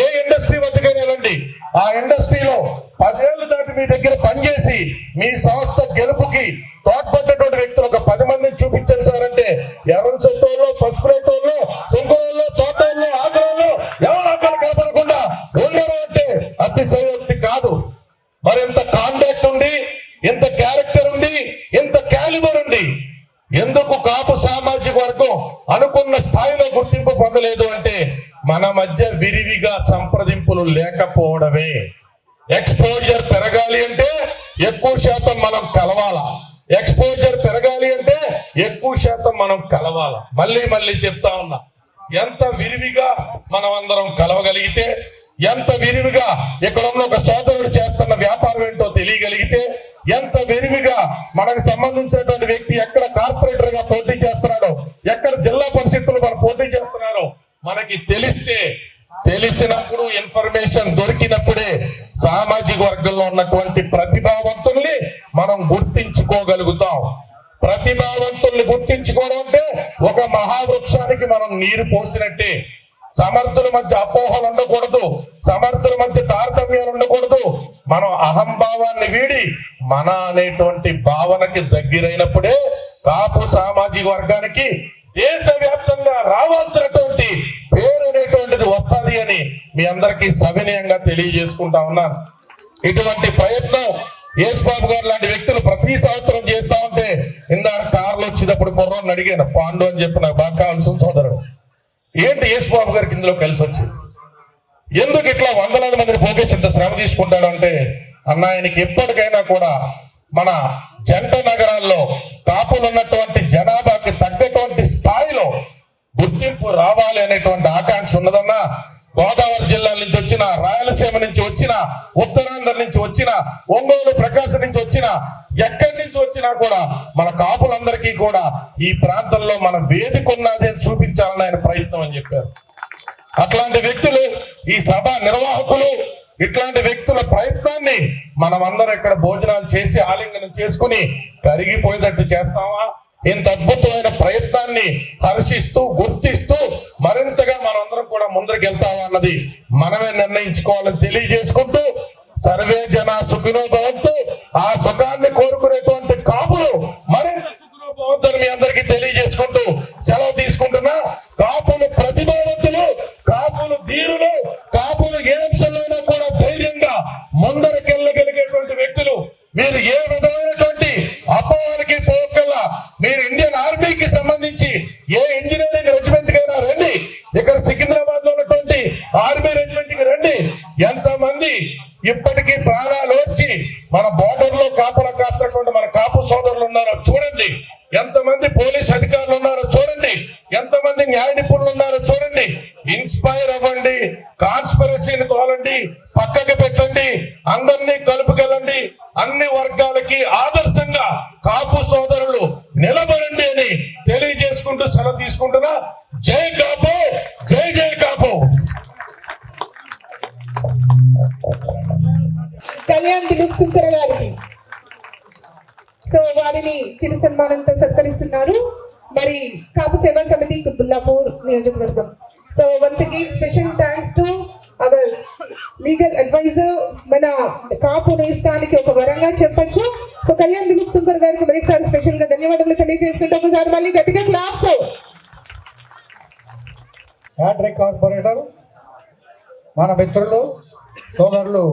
ఏ ఇండస్ట్రీ వద్దకైనా వెళ్ళండి. ఆ ఇండస్ట్రీలో 10 ఏళ్లు దాటి మీ దగ్గర పనిచేసి మీ సంస్థ గెలుపుకి తోడ్పడ్డటువంటి వ్యక్తులు ఒక 10 మందిని చూపించారు సార్ అంటే ఎవరి సొంతలో, పసుపులేటోళ్ళు, సుంకూరులో, తోటల్లో, ఆకులలో ఎవరు అక్కడ కనపడకుండా ఉండరు అంటే అతిశయోక్తి కాదు. మరి ఎంత కాంటాక్ట్ ఉంది, ఎంత క్యారెక్టర్ ఉంది, ఎంత క్యాలిబర్ ఉంది. ఎందుకు కాపు సామాజిక వర్గం అనుకున్న స్థాయిలో గుర్తింపు పొందలేదు అంటే మన మధ్య విరివిగా సంప్రదింపులు లేకపోవడమే. ఎక్స్పోజర్ పెరగాలి అంటే ఎక్కువ శాతం మనం కలవాలా, ఎక్స్పోజర్ పెరగాలి అంటే ఎక్కువ శాతం మనం కలవాలా. మళ్ళీ చెప్తా ఉన్నా, ఎంత విరివిగా మనం అందరం కలవగలిగితే, ఎంత విరివిగా ఇక్కడ ఉన్న ఒక సోదరుడు చేస్తున్న వ్యాపారం ఏంటో తెలియగలిగితే, ఎంత విరివిగా మనకు సంబంధించినటువంటి వ్యక్తి ఎక్కడ కార్పొరేటర్ గా పోటీ చేస్తున్నాడో, ఎక్కడ జిల్లా పరిషత్తులు మనం పోటీ చేస్తున్నారో మనకి తెలిసినప్పుడు, ఇన్ఫర్మేషన్ దొరికినప్పుడే సామాజిక వర్గంలో ఉన్నటువంటి ప్రతిభావంతుల్ని మనం గుర్తించుకోగలుగుతాం. ప్రతిభావంతుల్ని గుర్తించుకోవడం అంటే ఒక మహావృక్షానికి మనం నీరు పోసినట్టే. సమర్థుల మధ్య అపోహలు ఉండకూడదు, సమర్థుల మధ్య తారతమ్యాలు ఉండకూడదు. మనం అహంభావాన్ని వీడి మన అనేటువంటి భావనకి దగ్గరైనప్పుడే కాపు సామాజిక వర్గానికి దేశవ్యాప్తంగా రావాల్సినటువంటి పేరు అనేటువంటిది వస్తుంది అని మీ అందరికీ సవినయంగా తెలియజేసుకుంటా ఉన్నాను. ఇటువంటి ప్రయత్నం యేసుబాబు గారు లాంటి వ్యక్తులు ప్రతి సంవత్సరం చేస్తా ఉంటే, ఇందాక కార్లు వచ్చేటప్పుడు కుర్రోని అడిగాను, పాండు అని చెప్పి నాకు బాగా కావాల్సిన సోదరుడు, ఏంటి యేసుబాబు గారికి ఇందులో కలిసి వచ్చింది, ఎందుకు ఇట్లా వందలాది మందిని పోగేసి ఇంత శ్రమ తీసుకుంటాడు అంటే, అన్న ఆయనకి ఎప్పటికైనా కూడా మన జంట నగరాల్లో కాపులు ఉన్నటువంటి జనాభాకి తగ్గటువంటి స్థాయిలో గుర్తింపు రావాలి అనేటువంటి ఆకాంక్ష ఉన్నదన్నా. గోదావరి జిల్లాల నుంచి వచ్చిన, రాయలసీమ నుంచి వచ్చిన, ఉత్తరాంధ్ర నుంచి వచ్చిన, ఒంగోలు, ప్రకాశం నుంచి వచ్చిన, ఎక్కడి నుంచి వచ్చినా కూడా మన కాపులందరికీ కూడా ఈ ప్రాంతంలో మన వేదిక ఉన్నది అని చూపించాలని ఆయన ప్రయత్నం అని చెప్పారు. అట్లాంటి వ్యక్తులు, ఈ సభ నిర్వాహకులు, ఇట్లాంటి వ్యక్తుల ప్రయత్నాన్ని మనమందరం ఇక్కడ భోజనాలు చేసి ఆలింగనం చేసుకుని కరిగిపోయేటట్టు చేస్తామా? ఇంత అద్భుతమైన ప్రయత్నాన్ని హర్షిస్తూ, గుర్తిస్తూ మరింతగా మనందరం కూడా ముందరికి వెళ్తామా అన్నది మనమే నిర్ణయించుకోవాలని తెలియజేసుకుంటూ, సర్వే జన సుఖినో భవంతు, ఆ సుఖాన్ని కోరుకునేటువంటి కాపులు మరింత సుఖినో భవంతు అని మీ అందరికీ తెలియజేసుకుంటూ సెలవు తీసుకుంటున్నా. కాపులు ప్రతిభావంతులు, కాపులు ధీరులు, కాపులు ఏ అంశంలోనైనా కూడా ధైర్యంగా ముందరకెళ్ళగలిగేటువంటి వ్యక్తులు. మీరు ఏ విధమైనటువంటి అపోహలకి పోకల్లా మీరు ఇండియన్ ఆర్మీకి సంబంధించి ఏ ఇంజనీరింగ్ రెజిమెంట్ కైనా రండి, ఇక్కడ సికింద్రాబాద్ లో ఉన్నటువంటి ఆర్మీ రెజిమెంట్ కి రండి. ఎంతమంది ఇప్పటికీ ప్రాణాలు వచ్చి మన బోర్డర్ లో కాపు ఉన్నారో చూడండి, ఎంతమంది పోలీస్ అధికారులు ఉన్నారో చూడండి, ఎంతమంది న్యాయ నిపుణులు ఉన్నారో చూడండి. ఇన్స్పైర్ అవ్వండి, కాన్స్పిరసీని తోలండి, పక్కకి పెట్టండి, అందరినీ కలుపుకెళ్ళండి, అన్ని వర్గాలకి ఆదర్శంగా కాపు సోదరులు నిలబడండి అని తెలియజేసుకుంటూ సెలవు తీసుకుంటున్నా. జై కాపు, జై జై కాపు. కళ్యాణ్ దిలీప్ సుంకర గారికి సో వారిని చిరు సన్మానంతో సత్కరిస్తున్నారు. మరి కాపు సేవా సమితి కుత్బుల్లాపూర్ నియోజకవర్గం. So once again special thanks to our legal adviser. మన కాపు నేస్తానికి ఒక వరంగా చెప్పొచ్చు. సో కళ్యాణ్ దిలీప్ సుంకర్ గారికి మరొకసారి స్పెషల్ గా ధన్యవాదాలు తెలియజేసుకుంటే ఒకసారి మళ్ళీ గట్టిగా క్లాస్. హ్యాట్రిక్ కార్పొరేటర్ మన మిత్రులు సోదరులు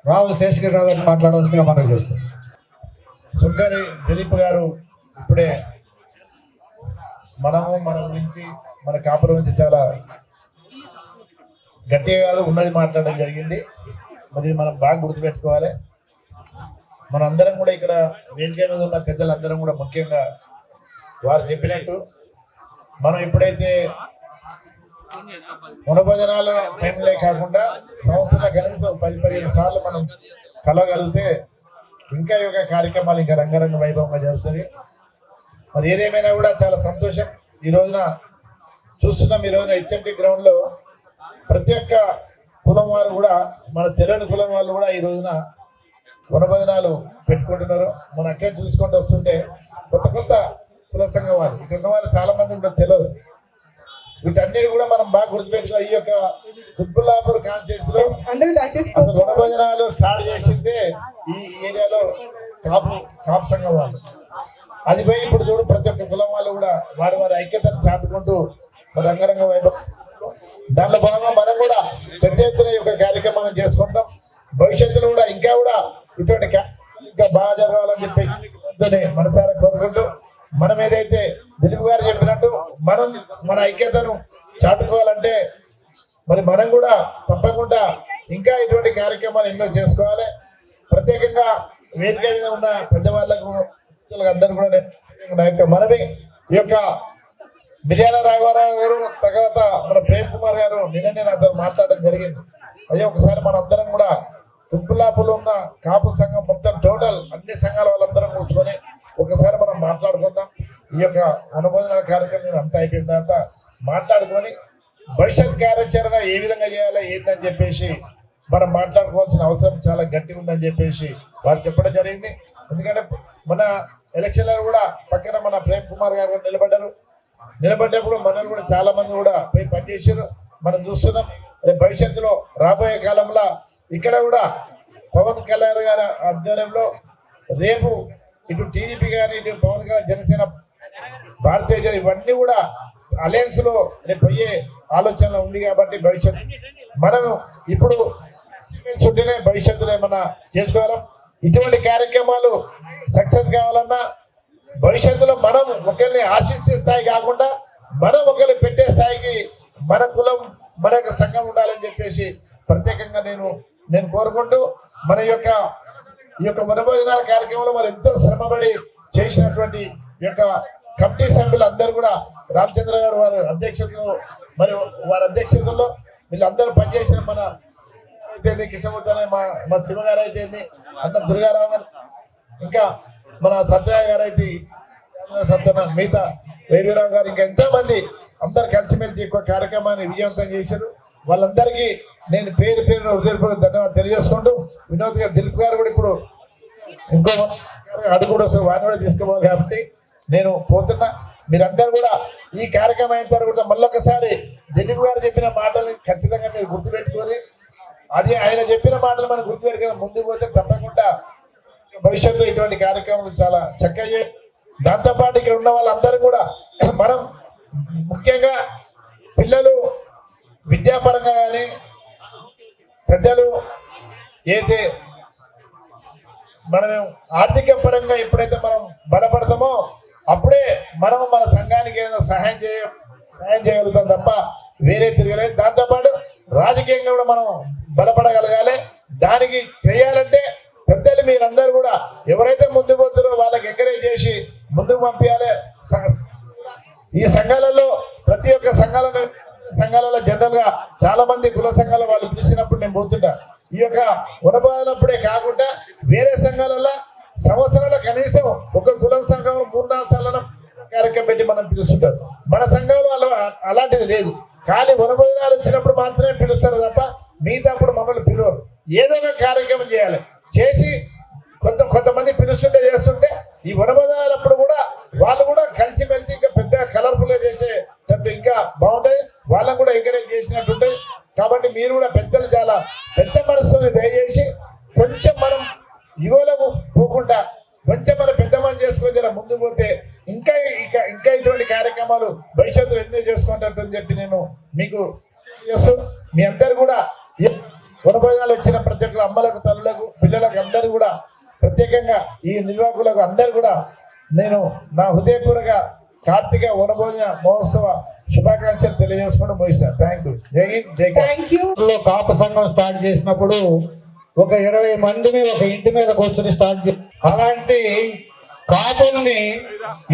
రావు శేషగిరిరావు గారిని మాట్లాడవలసిందిగా మనం చూస్తాం. సుంకరి దిలీప్ గారు ఇప్పుడే మన గురించి మన కాపుల గురించి చాలా గట్టిగా కాదు ఉన్నది మాట్లాడడం జరిగింది. మరి మనం బాగా గుర్తుపెట్టుకోవాలి. మన అందరం కూడా ఇక్కడ వేదిక మీద ఉన్న పెద్దలందరం కూడా ముఖ్యంగా వారు చెప్పినట్టు మనం ఎప్పుడైతే వనభోజనాల టైంలే కాకుండా సంవత్సరం కనీసం 10-15 సార్లు మనం కలవగలిగితే ఇంకా ఈ యొక్క కార్యక్రమాలు ఇంకా రంగరంగ వైభవంగా జరుగుతుంది. మరి ఏదేమైనా కూడా చాలా సంతోషం. ఈ రోజున చూస్తున్నాం, ఈ రోజున హెచ్ఎంటీ గ్రౌండ్ లో ప్రతి ఒక్క కులం వారు కూడా, మన తెలియని కులం వాళ్ళు కూడా ఈ రోజున వనభోజనాలు పెట్టుకుంటున్నారు. మన అక్కడ చూసుకుంటూ వస్తుంటే కొత్త కొత్త కుల సంఘం వాళ్ళు ఇక్కడ ఉన్న వాళ్ళు చాలా మంది కూడా తెలియదు. వీటన్నిటి కూడా మనం బాగా గుర్తుపెట్టుకోవాలి. ఈ యొక్క కుత్బుల్లాపూర్ కాన్స్టిట్యూన్సీ లో అసలు వనభోజనాలు స్టార్ట్ చేసిందే ఈ ఏరియాలో కాపు సంఘం వాళ్ళు. అది పోయి ఇప్పుడు చూడు ప్రతి ఒక్క కులం వాళ్ళు కూడా వారి వారి ఐక్యతను చాటుకుంటూ రంగరంగ వైభవం. దానిలో భాగంగా మనం కూడా పెద్ద ఎత్తున ఈ యొక్క కార్యక్రమాన్ని చేసుకుంటాం. భవిష్యత్తులో కూడా ఇంకా ఇటువంటి ఇంకా బాగా జరగాలని చెప్పి మనసారా కోరుకుంటూ, మనం ఏదైతే దిలీప్ గారు చెప్పినట్టు మనం మన ఐక్యతను చాటుకోవాలంటే మరి మనం కూడా తప్పకుండా ఇంకా ఇటువంటి కార్యక్రమాలు ఎన్నో చేసుకోవాలి. ప్రత్యేకంగా వేదిక మీద ఉన్న పెద్దవాళ్లకు అందరూ కూడా నా యొక్క మనవి, ఈ యొక్క మిర్యాల రాఘవరావు గారు తర్వాత మన ప్రేమ్ కుమార్ గారు నిన్ననే నాతో మాట్లాడడం జరిగింది. అదే ఒకసారి మన అందరం కూడా కుత్బుల్లాపూర్లో ఉన్న కాపు సంఘం మొత్తం టోటల్ అన్ని సంఘాల వాళ్ళందరం కూర్చొని ఒకసారి మనం మాట్లాడుకుందాం. ఈ యొక్క అనుమోదన కార్యక్రమం అంతా అయిపోయిన తర్వాత మాట్లాడుకొని భవిష్యత్ కార్యాచరణ ఏ విధంగా చేయాలి ఏంటని చెప్పేసి మనం మాట్లాడుకోవాల్సిన అవసరం చాలా గట్టిగా ఉందని చెప్పేసి వారు చెప్పడం జరిగింది. ఎందుకంటే మన ఎలక్షన్లో కూడా పక్కన మన ప్రేమ్ కుమార్ గారు నిలబడ్డప్పుడు మనల్ని కూడా చాలా మంది కూడా పోయి పనిచేసారు. మనం చూస్తున్నాం. రేపు భవిష్యత్తులో రాబోయే కాలంలో ఇక్కడ కూడా పవన్ కళ్యాణ్ గారి ఆధ్వర్యంలో రేపు ఇటు టీడీపీ కానీ ఇటు పవన్ కళ్యాణ్ జనసేన భారతీయ జనతా ఇవన్నీ కూడా అలయన్స్ లో రేపు పోయే ఆలోచన ఉంది. కాబట్టి భవిష్యత్తు మనం ఇప్పుడు ఉంటేనే భవిష్యత్తులో ఏమన్నా చేసుకోగలం. ఇటువంటి కార్యక్రమాలు సక్సెస్ కావాలన్నా భవిష్యత్తులో మనం ఒకరిని ఆశించే స్థాయి కాకుండా మనం ఒకరిని పెట్టే స్థాయికి మన కులం మన యొక్క సంఘం ఉండాలని చెప్పేసి ప్రత్యేకంగా నేను కోరుకుంటూ మన ఈ యొక్క వనభోజనాల కార్యక్రమంలో మరి ఎంతో శ్రమపడి చేసినటువంటి ఈ యొక్క కమిటీ సభ్యులు అందరూ కూడా రామచంద్ర గారు వారి అధ్యక్షతలో మరి వారి అధ్యక్షతలో వీళ్ళందరూ పనిచేసిన మన అయితే కృష్ణమూర్తి మా శివ గారు అయితే అందరు దుర్గారావు గారు ఇంకా మన సత్యనారాయణ గారు అయితే సత్యన మిగతా వేణురావు గారు ఇంకా ఎంతో మంది అందరు కలిసిమెలిసి ఎక్కువ కార్యక్రమాన్ని విజయవంతం చేశారు. వాళ్ళందరికీ నేను పేరు హృదయపూర్వక ధన్యవాదాలు తెలియజేసుకుంటూ వినోద్ గారు దిలీప్ గారు కూడా ఇప్పుడు ఇంకో అడుగు కూడా వస్తారు, వారిని కూడా తీసుకోవాలి. కాబట్టి నేను పోతున్నా. మీరందరూ కూడా ఈ కార్యక్రమం అయిన తర్వాత మళ్ళొకసారి దిలీప్ గారు చెప్పిన మాటలు ఖచ్చితంగా మీరు గుర్తుపెట్టుకొని అది ఆయన చెప్పిన మాటలు మనం గుర్తుపెట్టుకుని ముందుకు పోతే తప్పకుండా భవిష్యత్తు ఇటువంటి కార్యక్రమాలు చాలా చక్కగా. దాంతోపాటు ఇక్కడ ఉన్న వాళ్ళందరూ కూడా మనం ముఖ్యంగా పిల్లలు విద్యాపరంగా కానీ పెద్దలు అయితే మనం ఆర్థిక పరంగా ఎప్పుడైతే మనం బలపడతామో అప్పుడే మనం మన సంఘానికి ఏదైనా సహాయం చేయగలుగుతాం తప్ప వేరే తిరగలేదు. దాంతోపాటు రాజకీయంగా కూడా మనం బలపడగలగాలి. దానికి చేయాలంటే పెద్దలు మీరందరూ కూడా ఎవరైతే ముందు పోతారో వాళ్ళకి ఎంకరేజ్ చేసి ముందుకు పంపించాలి. ఈ సంఘాలలో ప్రతి ఒక్క సంఘాలలో జనరల్ గా చాలా మంది కుల సంఘాల వాళ్ళు పిలిచినప్పుడు నేను పోతుంటా. ఈ యొక్క ఉనబాలప్పుడే కాకుండా వేరే సంఘాలలో సంవత్సరాల కనీసం ఒక కులం సంఘం 3-4 సార్లు కార్యక్రమం పెట్టి మనం పిలుస్తుంటారు. మన సంఘంలో అలాంటిది లేదు. ఖాళీ వనభోజనాలు వచ్చినప్పుడు మాత్రమే పిలుస్తారు తప్ప మిగతాప్పుడు మమ్మల్ని పిలవరు. ఏదో ఒక కార్యక్రమం చేయాలి. చేసి కొంతమంది పిలుస్తుంటే చేస్తుంటే ఈ వనభోజనాలప్పుడు కూడా వాళ్ళు కూడా కలిసిమెలిసి ఇంకా పెద్ద కలర్ఫుల్ గా చేసేటట్టు ఇంకా బాగుంటాయి. వాళ్ళని కూడా ఎంకరేజ్ చేసినట్టుంటాయి. కాబట్టి మీరు కూడా పెద్దలు చాలా పెద్ద మనసుని దయచేసి కొంచెం మనం యువలకు పోకుండా కొంచెం మనం పెద్ద మంది చేసుకొని జర ముందు పోతే ఇంకా ఇటువంటి కార్యక్రమాలు భవిష్యత్తులో ఎన్నో చేసుకుంటారని చెప్పి నేను మీకు చేస్తూ మీ అందరు కూడా వనభోజనాలు వచ్చిన ప్రతి ఒక్క అమ్మలకు, తల్లులకు, పిల్లలకు అందరూ కూడా ప్రత్యేకంగా ఈ నిర్వాహకులకు అందరూ కూడా నేను నా హృదయపూర్వక కార్తీక వనభోజన మహోత్సవ శుభాకాంక్షలు తెలియజేసుకుంటూ ముగిస్తాను. Thank you. జై హింద్, జై థ్యాంక్ యూ. కాపు సంఘం స్టార్ట్ చేసినప్పుడు ఒక 20 మందిని ఒక ఇంటి మీద కూర్చొని స్టార్ట్ చేసి అలాంటి కాపుల్ని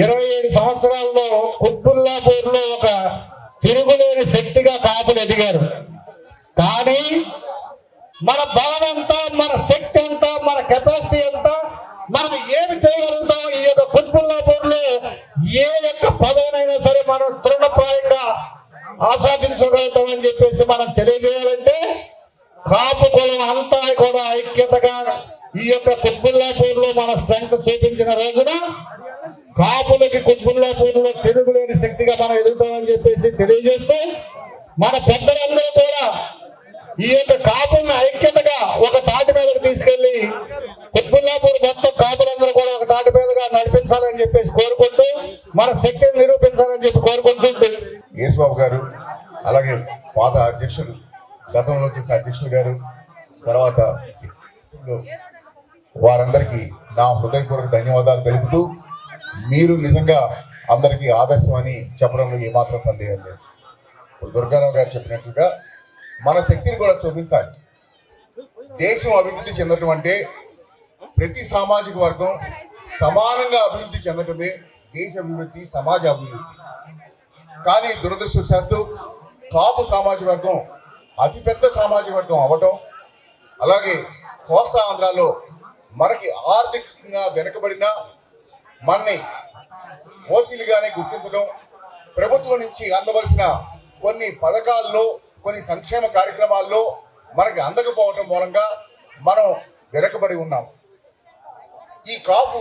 27 సంవత్సరాల్లో కుత్బుల్లాపూర్లో ఒక తిరుగులేని శక్తిగా కాపులు ఎదిగారు. కానీ మన బలం ఎంత, మన శక్తి ఎంత, మన కెపాసిటీ ఎంత, మనం ఏమి చేయగలుగుతాం ఈ యొక్క కుత్బుల్లాపూర్లో ఏ యొక్క పదవినైనా సరే మనం తృణప్రాయంగా ఆస్వాదించగలుగుతామని చెప్పేసి మనం తెలియజేయాలంటే కాపు కులం అంతా కూడా ఐక్యతగా ఈ యొక్క కుత్బుల్లాపూర్లో మన స్ట్రెంగ్త్ చూపించిన రోజున కాపులకి కుత్బుల్లాపూర్లో తిరుగులేని శక్తిగా మనం ఎదుగుతామని చెప్పేసి తెలియజేస్తూ మన పెద్దలందరూ కూడా ఈ యొక్క కాపుల్ని ఐక్యతగా ఒక తాటి మీదకి తీసుకెళ్లి కుత్బుల్లాపూర్ మొత్తం కాపులందరూ కూడా ఒక తాటి మీదగా నడిపించాలని చెప్పేసి కోరుకుంటూ మన శక్తిని నిరూపించాలని చెప్పి కోరుకుంటుంటే యేసుబాబు గారు, అలాగే పాత అధ్యక్షులు, గతంలో చేసిన అధ్యక్షులు గారు, తర్వాత వారందరికీ నా హృదయపూర్వక ధన్యవాదాలు తెలుపుతూ మీరు నిజంగా అందరికీ ఆదర్శం అని చెప్పడంలో ఏమాత్రం సందేహం లేదు. ఇప్పుడు దుర్గారావు గారు చెప్పినట్లుగా మన శక్తిని కూడా చూపించాలి. దేశం అభివృద్ధి చెందటం అంటే ప్రతి సామాజిక వర్గం సమానంగా అభివృద్ధి చెందటమే దేశ అభివృద్ధి, సమాజ అభివృద్ధి. కానీ దురదృష్టవశాత్తు కాపు సామాజిక వర్గం అతిపెద్ద సామాజిక వర్గం అవటం, అలాగే కోస్తా ఆంధ్రాలో మనకి ఆర్థికంగా వెనుకబడిన మనని ఓసీలుగానే గుర్తించడం, ప్రభుత్వం నుంచి అందవలసిన కొన్ని పథకాల్లో, కొన్ని సంక్షేమ కార్యక్రమాల్లో మనకి అందకపోవటం మూలంగా మనం వెనకబడి ఉన్నాం. ఈ కాపు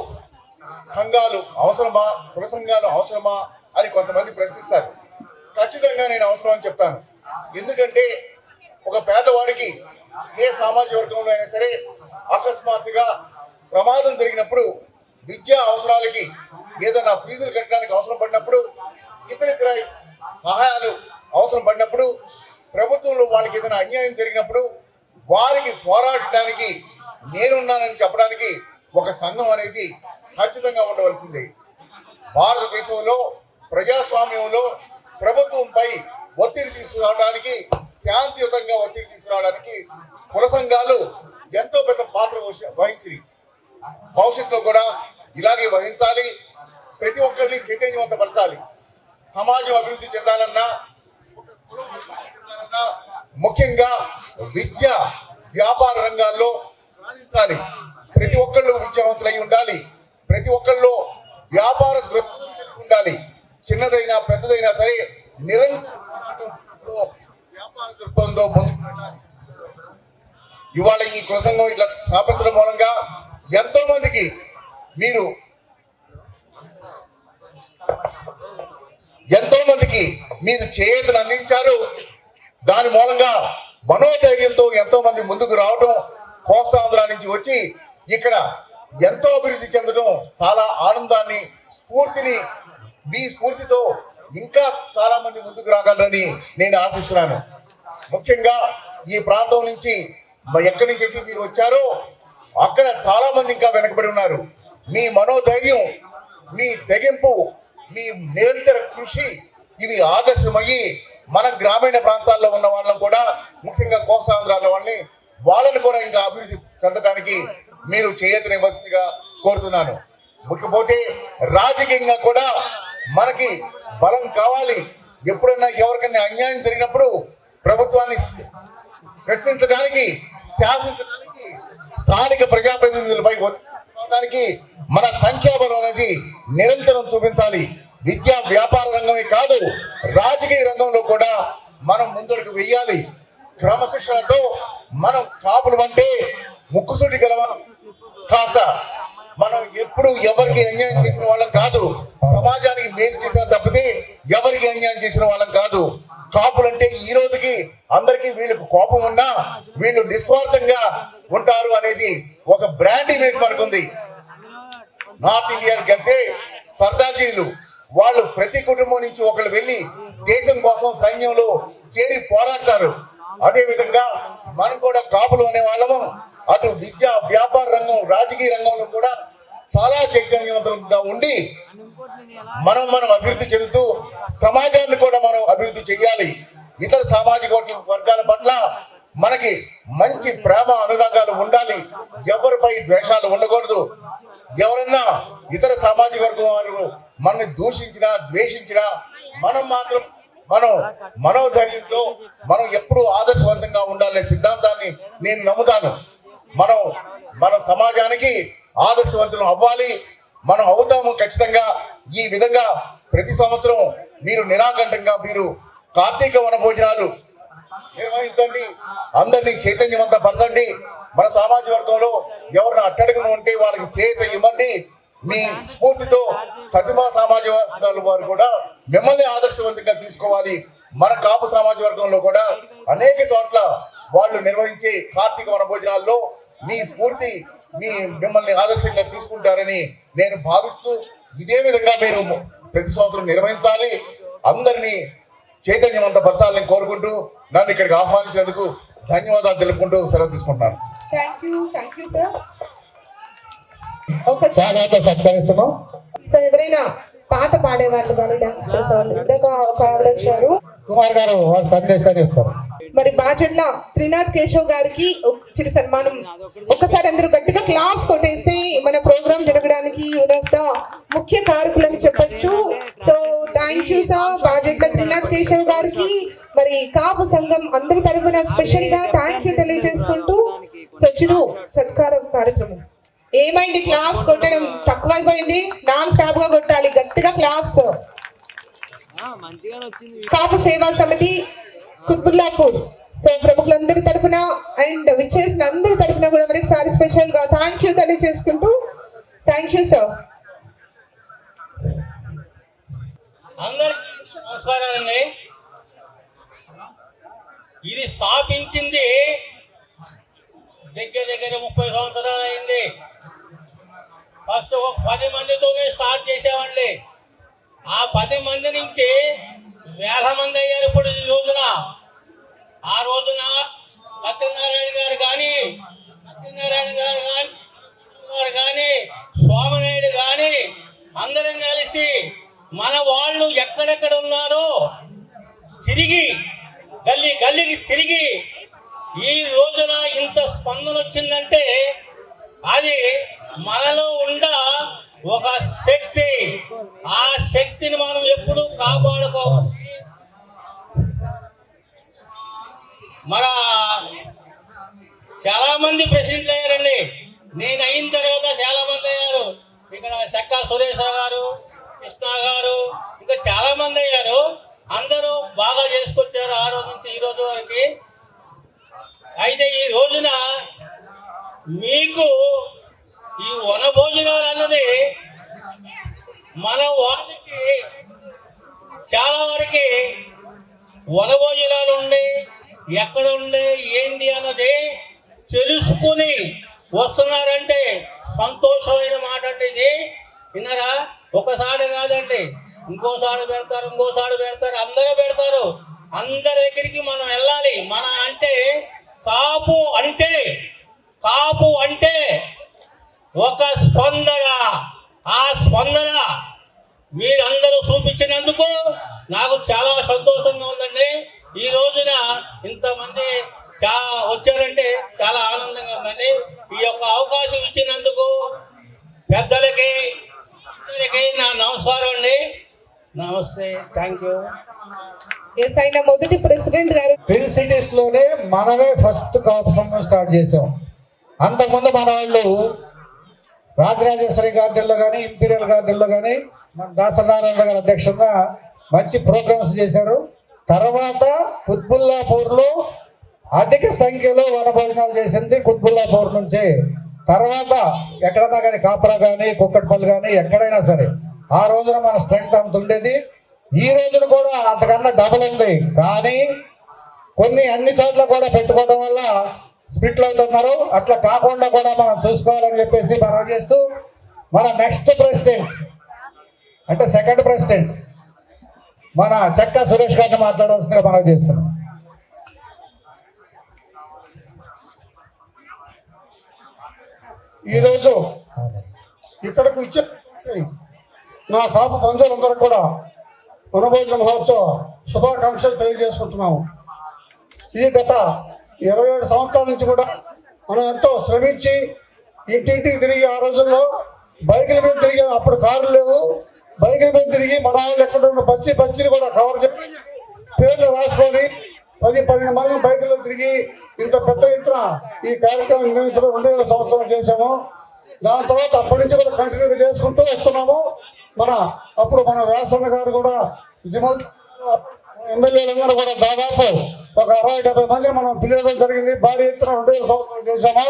సంఘాలు అవసరమా, కుల సంఘాలు అవసరమా అని కొంతమంది ప్రశ్నిస్తారు. ఖచ్చితంగా నేను అవసరం అని చెప్తాను. ఎందుకంటే ఒక పేదవాడికి ఏ సామాజిక వర్గంలో అయినా సరే అకస్మాత్తుగా ప్రమాదం జరిగినప్పుడు, విద్యా అవసరాలకి ఏదైనా ఫీజులు కట్టడానికి అవసరం పడినప్పుడు, ఇతర సహాయాలు అవసరం పడినప్పుడు, ప్రభుత్వంలో వాళ్ళకి ఏదైనా అన్యాయం జరిగినప్పుడు వారికి పోరాడటానికి నేనున్నానని చెప్పడానికి ఒక సంఘం అనేది ఖచ్చితంగా ఉండవలసిందే. భారతదేశంలో ప్రజాస్వామ్యంలో ప్రభుత్వంపై ఒత్తిడి తీసుకురావడానికి, శాంతియుతంగా ఒత్తిడి తీసుకురావడానికి కుల సంఘాలు ఎంతో పెద్ద పాత్ర వహించింది. భవిష్యత్తులో కూడా ఇలాగే వహించాలి. ప్రతి ఒక్కరిని చైతన్యవంతపరచాలి. సమాజం అభివృద్ధి చెందాలన్నా, ముఖ్యంగా విద్య, వ్యాపార రంగాల్లో రాణించాలి. ప్రతి ఒక్కళ్ళు విద్యావంతులై ఉండాలి. ప్రతి ఒక్కళ్ళు వ్యాపార దృక్పథం ఉండాలి. చిన్నదైనా పెద్దదైనా సరే నిరంతరం వ్యాపార దృక్పథంతో ముందుకు వెళ్ళాలి. ఇవాళ ఈ కుల సంఘం ఇట్లా స్థాపించడం మూలంగా ఎంతో మందికి మీరు చేయూతను అందించారు. దాని మూలంగా మనోధైర్యంతో ఎంతో మంది ముందుకు రావడం, కోస్తాంధ్ర నుంచి వచ్చి ఇక్కడ ఎంతో అభివృద్ధి చెందడం చాలా ఆనందాన్ని, స్ఫూర్తిని, మీ స్ఫూర్తితో ఇంకా చాలా మంది ముందుకు రాగలరని నేను ఆశిస్తున్నాను. ముఖ్యంగా ఈ ప్రాంతం నుంచి ఎక్కడి నుంచి అయితే మీరు వచ్చారో అక్కడ చాలా మంది ఇంకా వెనకబడి ఉన్నారు. మీ మనోధైర్యం, మీ తెగింపు, మీ నిరంతర కృషి ఇవి ఆదర్శమయ్యి మన గ్రామీణ ప్రాంతాల్లో ఉన్న వాళ్ళని కూడా, ముఖ్యంగా కోస్తాంధ్రాల వాళ్ళని కూడా ఇంకా అభివృద్ధి చెందడానికి మీరు చేయతనివ్వాల్సిందిగా కోరుతున్నాను. ముఖ్యపోతే రాజకీయంగా కూడా మనకి బలం కావాలి. ఎప్పుడన్నా ఎవరికైనా అన్యాయం జరిగినప్పుడు ప్రభుత్వాన్ని ప్రశ్నించడానికి, శాసించడానికి, స్థానిక ప్రజాప్రతినిధులపై ఒత్తిడి మన సంఖ్యాబలం అనేది నిరంతరం చూపించాలి. విద్యా వ్యాపార రంగమే కాదు, రాజకీయ రంగంలో కూడా మనం ముందరకు వెయ్యాలి. క్రమశిక్షణతో మనం కాపులు అంటే ముక్కుసూటి గలవా కాస్త మనం ఎప్పుడు ఎవరికి అన్యాయం చేసిన వాళ్ళం కాదు, సమాజానికి మేలు చేసిన తప్పితే ఎవరికి అన్యాయం చేసిన వాళ్ళం కాదు. కాపులంటే ఈ రోజుకి అందరికీ వీళ్ళకు కోపం ఉన్నా వీళ్ళు నిస్వార్థంగా ఉంటారు అనేది ఒక బ్రాండ్ ఇమేజ్ మనకుంది. నార్త్ ఇండియన్ కంటే సర్దార్జీలు వాళ్ళు ప్రతి కుటుంబం నుంచి ఒకళ్ళు వెళ్ళి దేశం కోసం సైన్యంలో చేరి పోరాడతారు. అదే విధంగా మనం కూడా కాపులు అనే వాళ్ళము అటు విద్య, వ్యాపార రంగం, రాజకీయ రంగంలో కూడా చాలా చైతన్యవంతంగా ఉండి మనం అభివృద్ధి చెందుతూ సమాజాన్ని కూడా మనం అభివృద్ధి చెయ్యాలి. ఇతర సామాజిక వర్గాల పట్ల మనకి మంచి ప్రేమ అనురాగాలు ఉండాలి. ఎవరిపై ద్వేషాలు ఉండకూడదు. ఎవరన్నా ఇతర సామాజిక వర్గం వారు మనల్ని దూషించినా, ద్వేషించినా మనం మనోధైర్యంతో మనం ఎప్పుడూ ఆదర్శవంతంగా ఉండాలనే సిద్ధాంతాన్ని నేను నమ్ముతాను. మన సమాజానికి ఆదర్శవంతులు అవ్వాలి. మనం అవుతాము ఖచ్చితంగా. ఈ విధంగా ప్రతి సంవత్సరం మీరు నిరాకంఠంగా మీరు కార్తీక వన భోజనాలు నిర్వహించండి, అందరినీ చైతన్యవంతపరచండి. మన సామాజిక వర్గంలో ఎవరిని అట్టడుగున ఉంటే వాళ్ళకి చేత ఇవ్వండి. మీ స్ఫూర్తితో ప్రతిమా సామాజిక వర్గాల వారు కూడా మిమ్మల్ని ఆదర్శవంతంగా తీసుకోవాలి. మన కాపు సామాజిక వర్గంలో కూడా అనేక చోట్ల వాళ్ళు నిర్వహించే కార్తీక వన భోజనాల్లో మీ స్ఫూర్తి మిమ్మల్ని ఆదర్శంగా తీసుకుంటారని నేను భావిస్తూ ఇదే విధంగా మీరు ప్రతి సంవత్సరం నిర్వహించాలి. అందరినీ చైతన్యవంతపరచాలని కోరుకుంటూ నన్ను ఇక్కడికి ఆహ్వానించినందుకు ధన్యవాదాలు తెలుపుకుంటూ సెలవు తీసుకుంటున్నాను. Thank you sir. సత్కరిస్తున్నాం. సో ఎవరైనా పాట పాడేవాళ్ళు కానీ డాన్స్ చేసేవాళ్ళు, ఇందాక ఒక ఆవిడ వచ్చారు, కుమార్ గారు వారి సందేశాన్ని ఇస్తారు. మరి బాజెల్ల త్రినాథ్ కేశవ్ గారికి చిరు సన్మానం. ఒక్కసారి అందరూ గట్టిగా క్లాప్స్ కొట్టేస్తే మన ప్రోగ్రామ్ జరగడానికి ముఖ్య కారకులని చెప్పొచ్చు. So thank you sir Bajella Trinath Keshav గారికి. మరి కాపు సంఘం అందరి తరఫున స్పెషల్ గా థ్యాంక్ యూ తెలియజేసుకుంటూ సో చిరు సత్కారం కార్యక్రమం. ఏమైంది? క్లాప్స్ కొట్టడం తక్కువైపోయింది, నాన్ స్టాప్ గా కొట్టాలి గట్టిగా క్లాప్స్. కాపు సేవా సమితి కుత్బుల్లాపూర్ సో ప్రముఖులందరి తరఫున అండ్ విచ్చేసిన అందరి తరఫున కూడా మరొకసారి స్పెషల్ గా థ్యాంక్ యూ తెలియజేసుకుంటూ థ్యాంక్ యూ సార్. అందరికీ నమస్కారాలండి. ఇది స్థాపించింది దగ్గర 30 సంవత్సరాలు అయింది. ఫస్ట్ 10 మందితోనే స్టార్ట్ చేసామండి. ఆ 10 మంది నుంచి వేల మంది అయ్యారు ఇప్పుడు ఈ రోజున. ఆ రోజున సత్యనారాయణ గారు కానీ స్వామినాయుడు కానీ అందరం కలిసి మన వాళ్ళు ఎక్కడెక్కడ ఉన్నారో తిరిగి గల్లీకి తిరిగి ఈ రోజున ఇంత స్పందన వచ్చిందంటే అది మనలో ఉండ ఒక శక్తి. ఆ శక్తిని మనం ఎప్పుడు కాపాడుకోవాలి. మన చాలా మంది ప్రెసిడెంట్లు అయ్యారండి. నేను అయిన తర్వాత చాలా మంది అయ్యారు. ఇక్కడ చక్కా సురేష్ గారు, కృష్ణ గారు, ఇంకా చాలా మంది అయ్యారు. అందరూ బాగా చేసుకొచ్చారు ఆ రోజు నుంచి ఈ రోజు వరకు. అయితే ఈ రోజున మీకు ఈ వనభోజనాలు అన్నది మన వాళ్ళకి చాలా వరకు వనభోజనాలు ఉండే ఎక్కడ ఉండే ఏంటి అన్నది తెలుసుకుని వస్తున్నారంటే సంతోషమైన మాట అండి ఇది. విన్నారా? ఒకసారి కాదండి, ఇంకోసారి పెడతారు, అందరూ పెడతారు. అందరి దగ్గరికి మనం వెళ్ళాలి. మన అంటే కాపు అంటే ఒక స్పందన. ఆ స్పందన మీరందరూ చూపించినందుకు నాకు చాలా సంతోషంగా ఉందండి. ఈ రోజున ఇంతమంది వచ్చారంటే చాలా ఆనందంగా ఉందండి. ఈ యొక్క అవకాశం ఇచ్చిన నా నమస్కారం అండి. నమస్తే, థ్యాంక్ యూ. ఎస్ అయిన మొదటి ప్రెసిడెంట్ గారు. ట్విన్ సిటీస్ లోనే మనమే ఫస్ట్ కాపు సంఘం స్టార్ట్ చేసాం. అంతకుముందు మన వాళ్ళు రాజరాజేశ్వరి గార్డెన్లో కానీ ఇంపీరియల్ గార్డెన్లో కానీ మన దాసనారాయణ గారి అధ్యక్షంగా మంచి ప్రోగ్రామ్స్ చేశారు. తర్వాత కుత్బుల్లాపూర్లో అధిక సంఖ్యలో వనభోజనాలు చేసింది కుత్బుల్లాపూర్ నుంచి. తర్వాత ఎక్కడన్నా కానీ కాపురా కానీ కుక్కట్పల్లి కానీ ఎక్కడైనా సరే ఆ రోజున మన స్ట్రెంగ్త్ అంత ఉండేది. ఈ రోజున కూడా అంతకన్నా డబుల్ ఉంది. కానీ అన్ని చోట్ల కూడా పెట్టుకోవడం వల్ల స్ప్లిట్లు అవుతున్నారు. అట్లా కాకుండా కూడా మనం చూసుకోవాలని చెప్పేసి మనం చేస్తూ మన నెక్స్ట్ ప్రెసిడెంట్ అంటే సెకండ్ ప్రెసిడెంట్ మన చెక్క సురేష్ గారిని మాట్లాడాల్సిందిగా మనం చేస్తున్నాం. ఈరోజు ఇక్కడికి వచ్చే నా కాపు బంధువులందరూ కూడా వనభోజన మహోత్సవ శుభాకాంక్షలు తెలియజేసుకుంటున్నాము. ఈ గత 27 సంవత్సరాల నుంచి కూడా మనం ఎంతో శ్రమించి ఇంటింటికి తిరిగి, ఆ రోజుల్లో బైకుల మీద తిరిగి, అప్పుడు కార్లు లేవు, బైకుల మీద తిరిగి మన వాళ్ళు ఎక్కడ ఉన్న బస్తీలు కూడా కవర్ చేసి పేర్లు రాసుకొని 10-12 మంది బైకుల్లో తిరిగి ఇంత పెద్ద ఎత్తున ఈ కార్యక్రమం 2000 సంవత్సరం చేశాము. దాని తర్వాత అప్పటి నుంచి కూడా కంటిన్యూ చేసుకుంటూ వస్తున్నాము. అప్పుడు మన వ్యాసన్న గారు కూడా ఎమ్మెల్యేలందరూ కూడా దాదాపు ఒక 60-70 మందిని మనం పిలవడం జరిగింది. భారీ ఎత్తున 2000 సంవత్సరం చేశాము.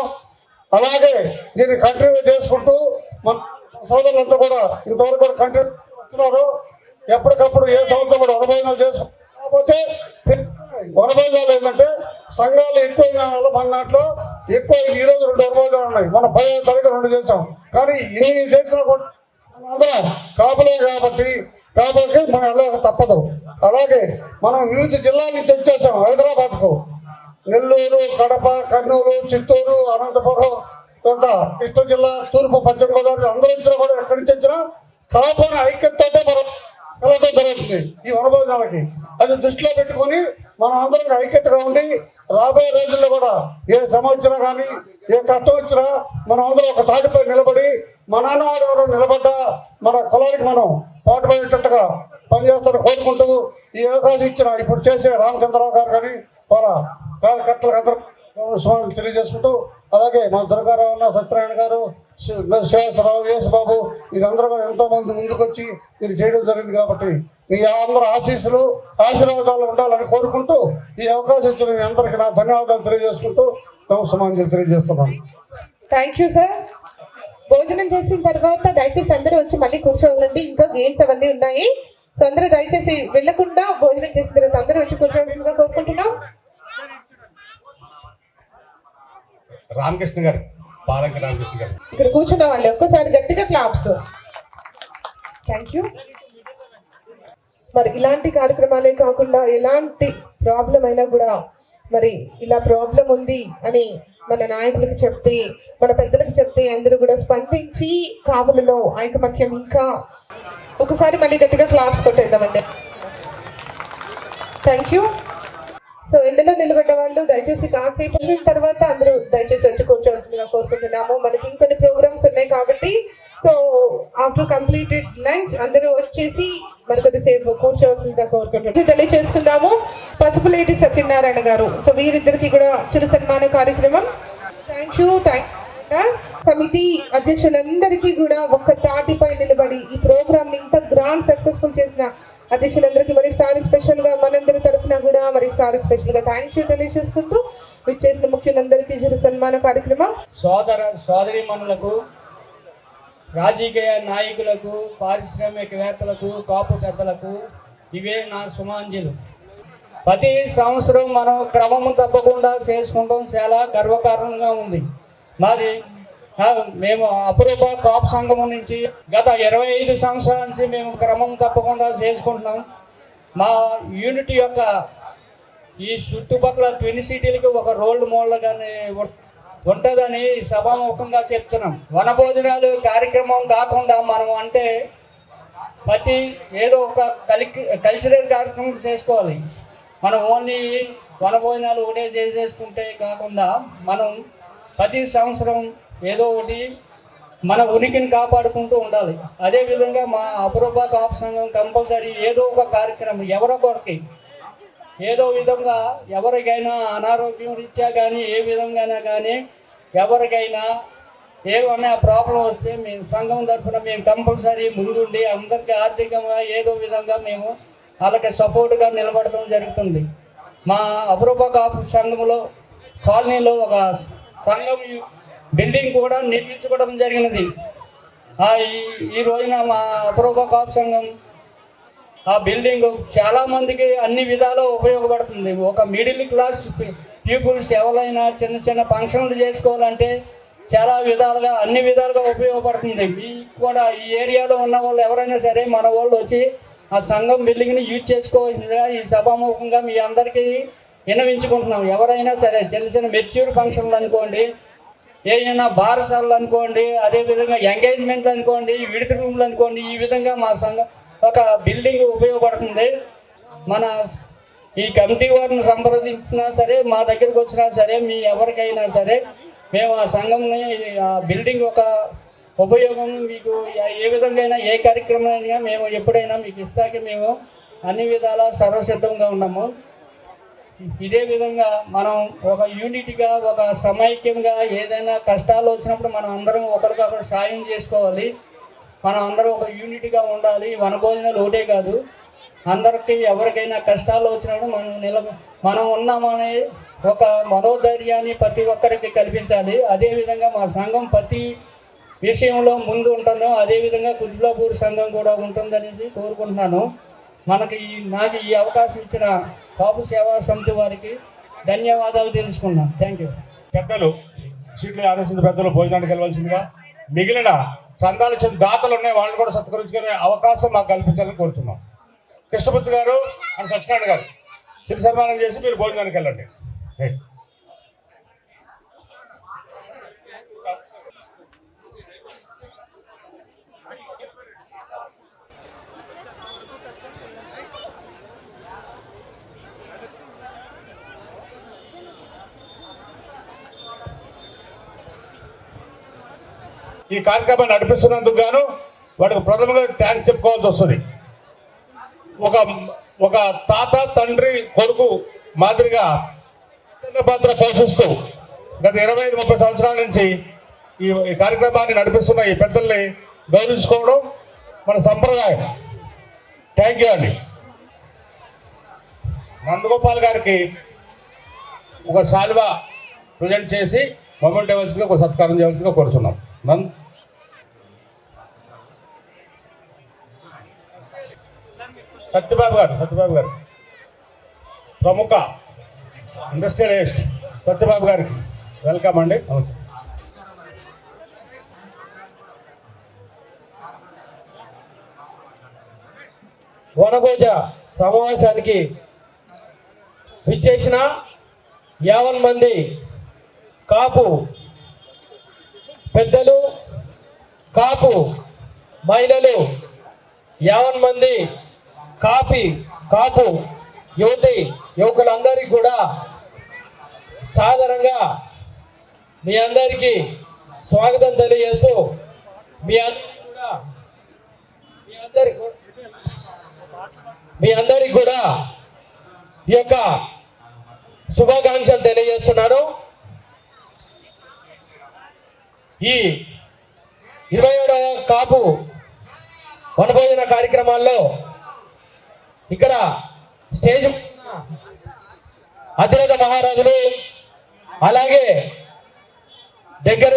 అలాగే దీన్ని కంటిన్యూ చేసుకుంటూ మన సోదరులంతా కూడా ఇంతవరకు కూడా కంటిన్యూ చేస్తున్నారు. ఎప్పటికప్పుడు ఏ సంవత్సరం కూడా వనభోజనాలు చేసుకోకపోతే వనభోజనాలు ఏంటంటే సంఘాలు ఎక్కువ వల్ల మన నాట్లో ఎక్కువ. ఈ రోజు 2 వనభోజనాలు ఉన్నాయి. మనం 15వ తారీఖు 2 చేసాం. కానీ ఇన్ని చేసినా కూడా అందరం కాపులే కాబట్టి మనం వెళ్ళక తప్పదు. అలాగే మనం వివిధ జిల్లాల నుంచి వచ్చేసాం హైదరాబాద్కు. నెల్లూరు, కడప, కర్నూలు, చిత్తూరు, అనంతపురం, కృష్ణా జిల్లా, తూర్పు, పశ్చిమ గోదావరి అందరూ వచ్చినా కూడా ఎక్కడి నుంచి వచ్చినా కాపుని ఐక్యతతో మనం కలగడం జరుగుతుంది ఈ వనభోజనాలకి. అది దృష్టిలో పెట్టుకొని మనం అందరం ఐక్యతగా ఉండి రాబోయే రోజుల్లో కూడా ఏ శ్రమ వచ్చినా కానీ ఏ కష్టం వచ్చినా మనం అందరం ఒక తాటిపై నిలబడి మన నాన్నవాడు నిలబడ్డా మన కులానికి మనం పాటుపడేటట్టుగా పనిచేస్తారని కోరుకుంటూ ఈ అవకాశం ఇచ్చిన ఇప్పుడు చేసే రామచంద్రరావు గారు కానీ వాళ్ళ కార్యకర్తలకు అందరూ తెలియజేసుకుంటూ, అలాగే మన దుర్గారావు, సత్యనారాయణ గారు, శివేశ్వరరావు, యేసుబాబు వీరందరూ కూడా ఎంతో మంది ముందుకొచ్చి మీరు చేయడం జరిగింది. కాబట్టి మీ అందరూ ఆశీర్వాదాలు ఉండాలని కోరుకుంటూ ఈ అవకాశం ఇచ్చిన మీ అందరికీ నా ధన్యవాదాలు తెలియజేసుకుంటూ నమస్కారం తెలియజేస్తున్నాను. Thank you sir. భోజనం చేసిన తర్వాత దయచేసి అందరూ వచ్చి మళ్ళీ కూర్చోవాలండి. ఇంకా గేమ్స్ అవన్నీ ఉన్నాయి. సో అందరూ దయచేసి వెళ్లకుండా భోజనం చేసిన తర్వాత అందరూ వచ్చి కూర్చోవాల్సిందిగా కోరుకుంటున్నాం. రామకృష్ణ గారు, పాలంక రామకృష్ణ గారు ఇక్కడ కూర్చున్న వాళ్ళు ఒక్కసారి గట్టిగా క్లాప్స్. Thank you. మరి ఇలాంటి కార్యక్రమాలే కాకుండా ఎలాంటి ప్రాబ్లం అయినా కూడా మరి ఇలా ప్రాబ్లం ఉంది అని మన నాయకులకు చెప్తే, మన పెద్దలకు చెప్తే అందరూ కూడా స్పందించి కాపులలో ఐకమత్యం ఇంకా ఒకసారి మళ్ళీ గట్టిగా క్లాప్స్ కొట్టేద్దామండి. Thank you. సో ఎండలో నిలబడ్డ వాళ్ళు దయచేసి కాసేపు తర్వాత అందరూ దయచేసి వచ్చి కూర్చోవలసిందిగా కోరుకుంటున్నాము. మనకి ఇంకొన్ని ప్రోగ్రామ్స్ ఉన్నాయి కాబట్టి సో ఆఫ్టర్ కంప్లీటెడ్ లంచ్ అందరూ వచ్చేసి మరి కొద్దిసేపు కూర్చోవలసిందిగా కోరుకుంటున్నాము. తెలియజేసుకుందాము. పసుపులేటి సత్యనారాయణ గారు, సో వీరిద్దరికి కూడా చిరు సన్మాన కార్యక్రమం. Thank you. సమితి అధ్యక్షులందరికీ కూడా ఒక్క తాటిపై నిలబడి ఈ ప్రోగ్రామ్ ని ఇంత గ్రాండ్ సక్సెస్ఫుల్ చేసిన అధ్యక్షులందరికీ మరొకసారి స్పెషల్ గా మనందరి తరఫున కూడా మరొకసారి స్పెషల్ గా థ్యాంక్ యూ తెలియజేసుకుంటూ విచ్చేసిన ముఖ్యులందరికీ చిరు సన్మాన కార్యక్రమం. సోదరీమణులకు, రాజకీయ నాయకులకు, పారిశ్రామికవేత్తలకు, కాపు పెద్దలకు ఇవే నా సుమాంజలు. ప్రతి సంవత్సరం మనం క్రమం తప్పకుండా చేసుకుంటాం. చాలా గర్వకారణంగా ఉంది. మేము అపురూప కాపు సంఘం నుంచి గత 25 సంవత్సరాల నుంచి మేము క్రమం తప్పకుండా చేసుకుంటున్నాం. మా యూనిట్ యొక్క ఈ చుట్టుపక్కల ట్విన్ సిటీలకి ఒక రోల్ మోడల్గానే ఉంటుందని సభాముఖంగా చెప్తున్నాం. వనభోజనాలు కార్యక్రమం కాకుండా మనం అంటే ప్రతి ఏదో ఒక కల్చరల్ కార్యక్రమం చేసుకోవాలి. మనం ఓన్లీ వనభోజనాలు ఒకటే చేసేసుకుంటే కాకుండా మనం ప్రతి సంవత్సరం ఏదో ఒకటి మన ఉనికిని కాపాడుకుంటూ ఉండాలి. అదేవిధంగా మా అపరూప కాపు సంఘం కంపల్సరీ ఏదో ఒక కార్యక్రమం ఎవరొకరికి ఏదో విధంగా ఎవరికైనా అనారోగ్యం రీత్యా కానీ ఏ విధంగానే కానీ ఎవరికైనా ఏమన్నా ప్రాబ్లం వస్తే మేము సంఘం తరఫున మేము కంపల్సరీ ముందుండి అందరికీ ఆర్థికంగా ఏదో విధంగా మేము వాళ్ళకి సపోర్ట్గా నిలబడటం జరుగుతుంది. మా అపరూప కాపు సంఘంలో కాలనీలో ఒక సంఘం బిల్డింగ్ కూడా నిర్మించుకోవడం జరిగినది. ఈ రోజున మా అపరూప కాపు సంఘం ఆ బిల్డింగ్ చాలా మందికి అన్ని విధాలు ఉపయోగపడుతుంది. ఒక మిడిల్ క్లాస్ పీపుల్స్ ఎవరైనా చిన్న చిన్న ఫంక్షన్లు చేసుకోవాలంటే చాలా విధాలుగా అన్ని విధాలుగా ఉపయోగపడుతుంది. కూడా ఈ ఏరియాలో ఉన్న వాళ్ళు ఎవరైనా సరే మన వాళ్ళు వచ్చి ఆ సంఘం బిల్డింగ్ని యూజ్ చేసుకోవాల్సిందిగా ఈ సభాముఖంగా మీ అందరికీ విన్నవించుకుంటున్నాం. ఎవరైనా సరే చిన్న చిన్న మెచ్యూర్ ఫంక్షన్లు అనుకోండి, ఏదైనా బారసాలు అనుకోండి, అదేవిధంగా ఎంగేజ్మెంట్లు అనుకోండి, విడిది రూమ్లు అనుకోండి, ఈ విధంగా మా సంఘం ఒక బిల్డింగ్ ఉపయోగపడుతుంది. మన ఈ కమిటీ వారిని సంప్రదించినా సరే మా దగ్గరికి వచ్చినా సరే మీ ఎవరికైనా సరే మేము ఆ సంఘంని ఆ బిల్డింగ్ ఒక ఉపయోగం మీకు ఏ విధంగా ఏ కార్యక్రమం అయినా మేము ఎప్పుడైనా మీకు ఇస్తాకే మేము అన్ని విధాల సర్వసిద్ధంగా ఉన్నాము. ఇదే విధంగా మనం ఒక యూనిట్గా ఒక సమైక్యంగా ఏదైనా కష్టాలు వచ్చినప్పుడు మనం అందరం ఒకరికొకరు సాయం చేసుకోవాలి. మనం అందరం ఒక యూనిట్గా ఉండాలి. వనభోజనాలు ఒకటే కాదు, అందరికీ ఎవరికైనా కష్టాలు వచ్చినప్పుడు మనం ఉన్నామనే ఒక మనోధైర్యాన్ని ప్రతి ఒక్కరికి కల్పించాలి. అదేవిధంగా మా సంఘం ప్రతి విషయంలో ముందు ఉంటుందో అదేవిధంగా కుద్లాపూర్ సంఘం కూడా ఉంటుందనేసి కోరుకుంటున్నాను. నాకు ఈ అవకాశం ఇచ్చిన కాపు సేవా సమితి వారికి ధన్యవాదాలు తెలుసుకున్నాను. Thank you. పెద్దలు సీట్లు ఆలోచించిన పెద్దలు భోజనానికి వెళ్ళవలసిందిగా, మిగిలిన చందాలు ఇచ్చిన దాతలు ఉన్నాయి వాళ్ళని కూడా సత్కరించుకునే అవకాశం మాకు కల్పించాలని కోరుతున్నాం. కృష్ణమూర్తి గారు అండ్ సత్యనారాయణ గారు శిరి సన్మానం చేసి మీరు భోజనానికి వెళ్ళండి. ఈ కార్యక్రమాన్ని నడిపిస్తున్నందుకు గాను వాడికి ప్రథమంగా థ్యాంక్స్ చెప్పుకోవాల్సి వస్తుంది. ఒక తాత తండ్రి కొడుకు మాదిరిగా పాత్ర పోషిస్తూ గత 25-30 సంవత్సరాల నుంచి ఈ కార్యక్రమాన్ని నడిపిస్తున్న ఈ పెద్దల్ని గౌరవించుకోవడం మన సంప్రదాయం. థ్యాంక్ యూ అండి. నందగోపాల్ గారికి ఒక శాలువా ప్రజెంట్ చేసి మొమెంట్ ఇవ్వాల్సిందిగా ఒక సత్కారం చేయవలసిందిగా కోరుచున్నాం. సత్యబాబు గారు ప్రముఖ ఇండస్ట్రియలిస్ట్ సత్యబాబు గారికి వెల్కమ్ అండి. నమస్తే. వనభోజ సమావేశానికి విచ్చేసిన 50 మంది కాపు పెద్దలు, కాపు మహిళలు, 50 మంది కాపు యువకులందరికీ కూడా సాధారణంగా మీ అందరికీ స్వాగతం తెలియజేస్తూ మీ అందరికి కూడా ఈ యొక్క శుభాకాంక్షలు తెలియజేస్తున్నాను. ఈ 27వ కాపు వనభోజన కార్యక్రమాల్లో ఇక్కడ స్టేజ్ అతిరథ మహారాజులు, అలాగే దగ్గర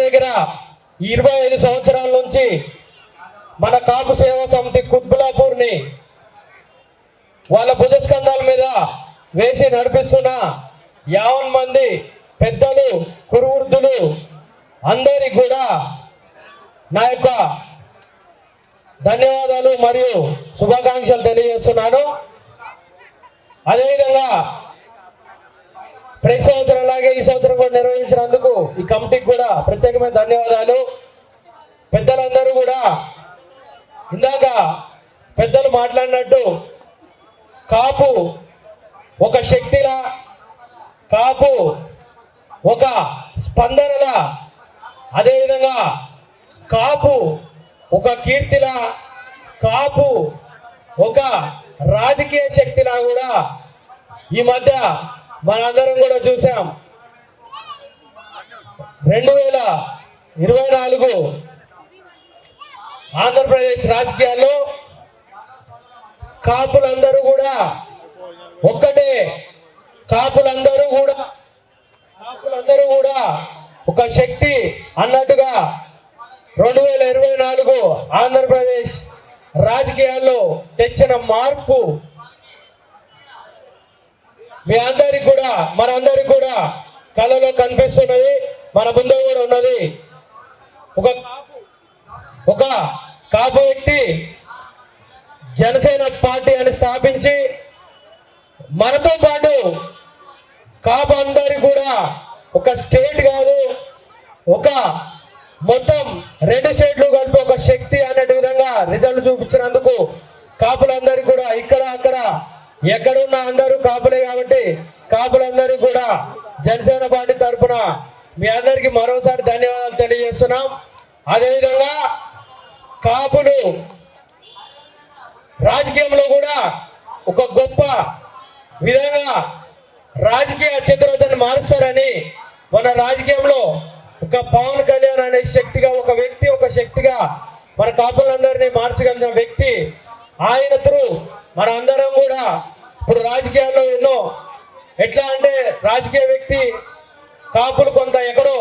25 సంవత్సరాల నుంచి మన కాపు సేవా సమితి కుత్బులాపూర్ని వాళ్ళ భుజస్కంధాల మీద వేసి నడిపిస్తున్న 50 మంది పెద్దలు, కురువృద్ధులు అందరికి కూడా నా యొక్క ధన్యవాదాలు మరియు శుభాకాంక్షలు తెలియజేస్తున్నాను. అదేవిధంగా ప్రతి సంవత్సరం అలాగే ఈ సంవత్సరం కూడా నిర్వహించినందుకు ఈ కమిటీకి కూడా ప్రత్యేకమైన ధన్యవాదాలు. పెద్దలందరూ కూడా ఇందాక పెద్దలు మాట్లాడినట్టు కాపు ఒక శక్తిలా, కాపు ఒక స్పందనలా, అదేవిధంగా కాపు ఒక కీర్తిలా, కాపు ఒక రాజకీయ శక్తిలా కూడా ఈ మధ్య మనందరం కూడా చూసాం. 2024 ఆంధ్రప్రదేశ్ రాజకీయాల్లో కాపులందరూ కూడా ఒక్కటే, కాపులందరూ కూడా ఒక శక్తి అన్నట్టుగా 2024 ఆంధ్రప్రదేశ్ రాజకీయాల్లో తెచ్చిన మార్పు మీ అందరికి కూడా మనందరికి కూడా కళలో కనిపిస్తున్నది, మన ముందు కూడా ఉన్నది. ఒక కాపు వ్యక్తి జనసేన పార్టీ అని స్థాపించి మనతో పాటు కాపు అందరికి కూడా ఒక స్టేట్ కాదు, ఒక మొత్తం 2 స్టేట్లు కలిపి ఒక శక్తి అనే విధంగా రిజల్ట్ చూపించినందుకు కాపులందరికీ కూడా ఇక్కడ అక్కడ ఎక్కడున్న అందరూ కాపులే కాబట్టి కాపులందరికీ కూడా జనసేన పార్టీ తరఫున మీ అందరికీ మరోసారి ధన్యవాదాలు తెలియజేస్తున్నాం. అదేవిధంగా కాపులు రాజకీయంలో కూడా ఒక గొప్ప విధంగా రాజకీయ చిత్రతను మారుస్తారని మన రాజకీయంలో ఒక పవన్ కళ్యాణ్ అనే శక్తిగా ఒక వ్యక్తి, ఒక శక్తిగా మన కాపులందరినీ మార్చగలిగిన వ్యక్తి ఆయన త్రూ మన అందరం కూడా ఇప్పుడు రాజకీయాల్లో ఎన్నో ఎట్లా అంటే రాజకీయ వ్యక్తి కాపులు కొంత ఎక్కడో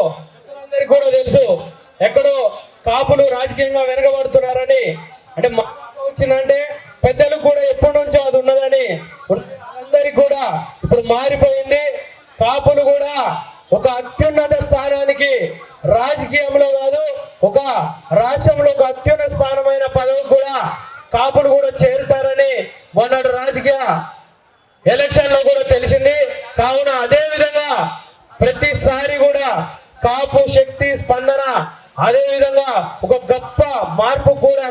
అందరికి కూడా తెలుసు, ఎక్కడో కాపులు రాజకీయంగా వెనకబడుతున్నారని, అంటే వచ్చిందంటే పెద్దలకు కూడా ఎప్పటి నుంచో అది ఉన్నదని అందరికి కూడా ఇప్పుడు మారిపోయింది. కాపులు కూడా ఒక అత్యున్నత స్థానానికి రాజకీయంలో కాదు ఒక రాష్ట్రంలో ఒక అత్యున్నత స్థానమైన పదవి కూడా కాపులు కూడా చేరుతారని మొన్నటి రాజకీయ ఎలక్షన్ లో కూడా తెలిసింది. కావున అదే విధంగా ప్రతిసారి కూడా కాపు శక్తి స్పందన అదే విధంగా ఒక గొప్ప మార్పు కూడా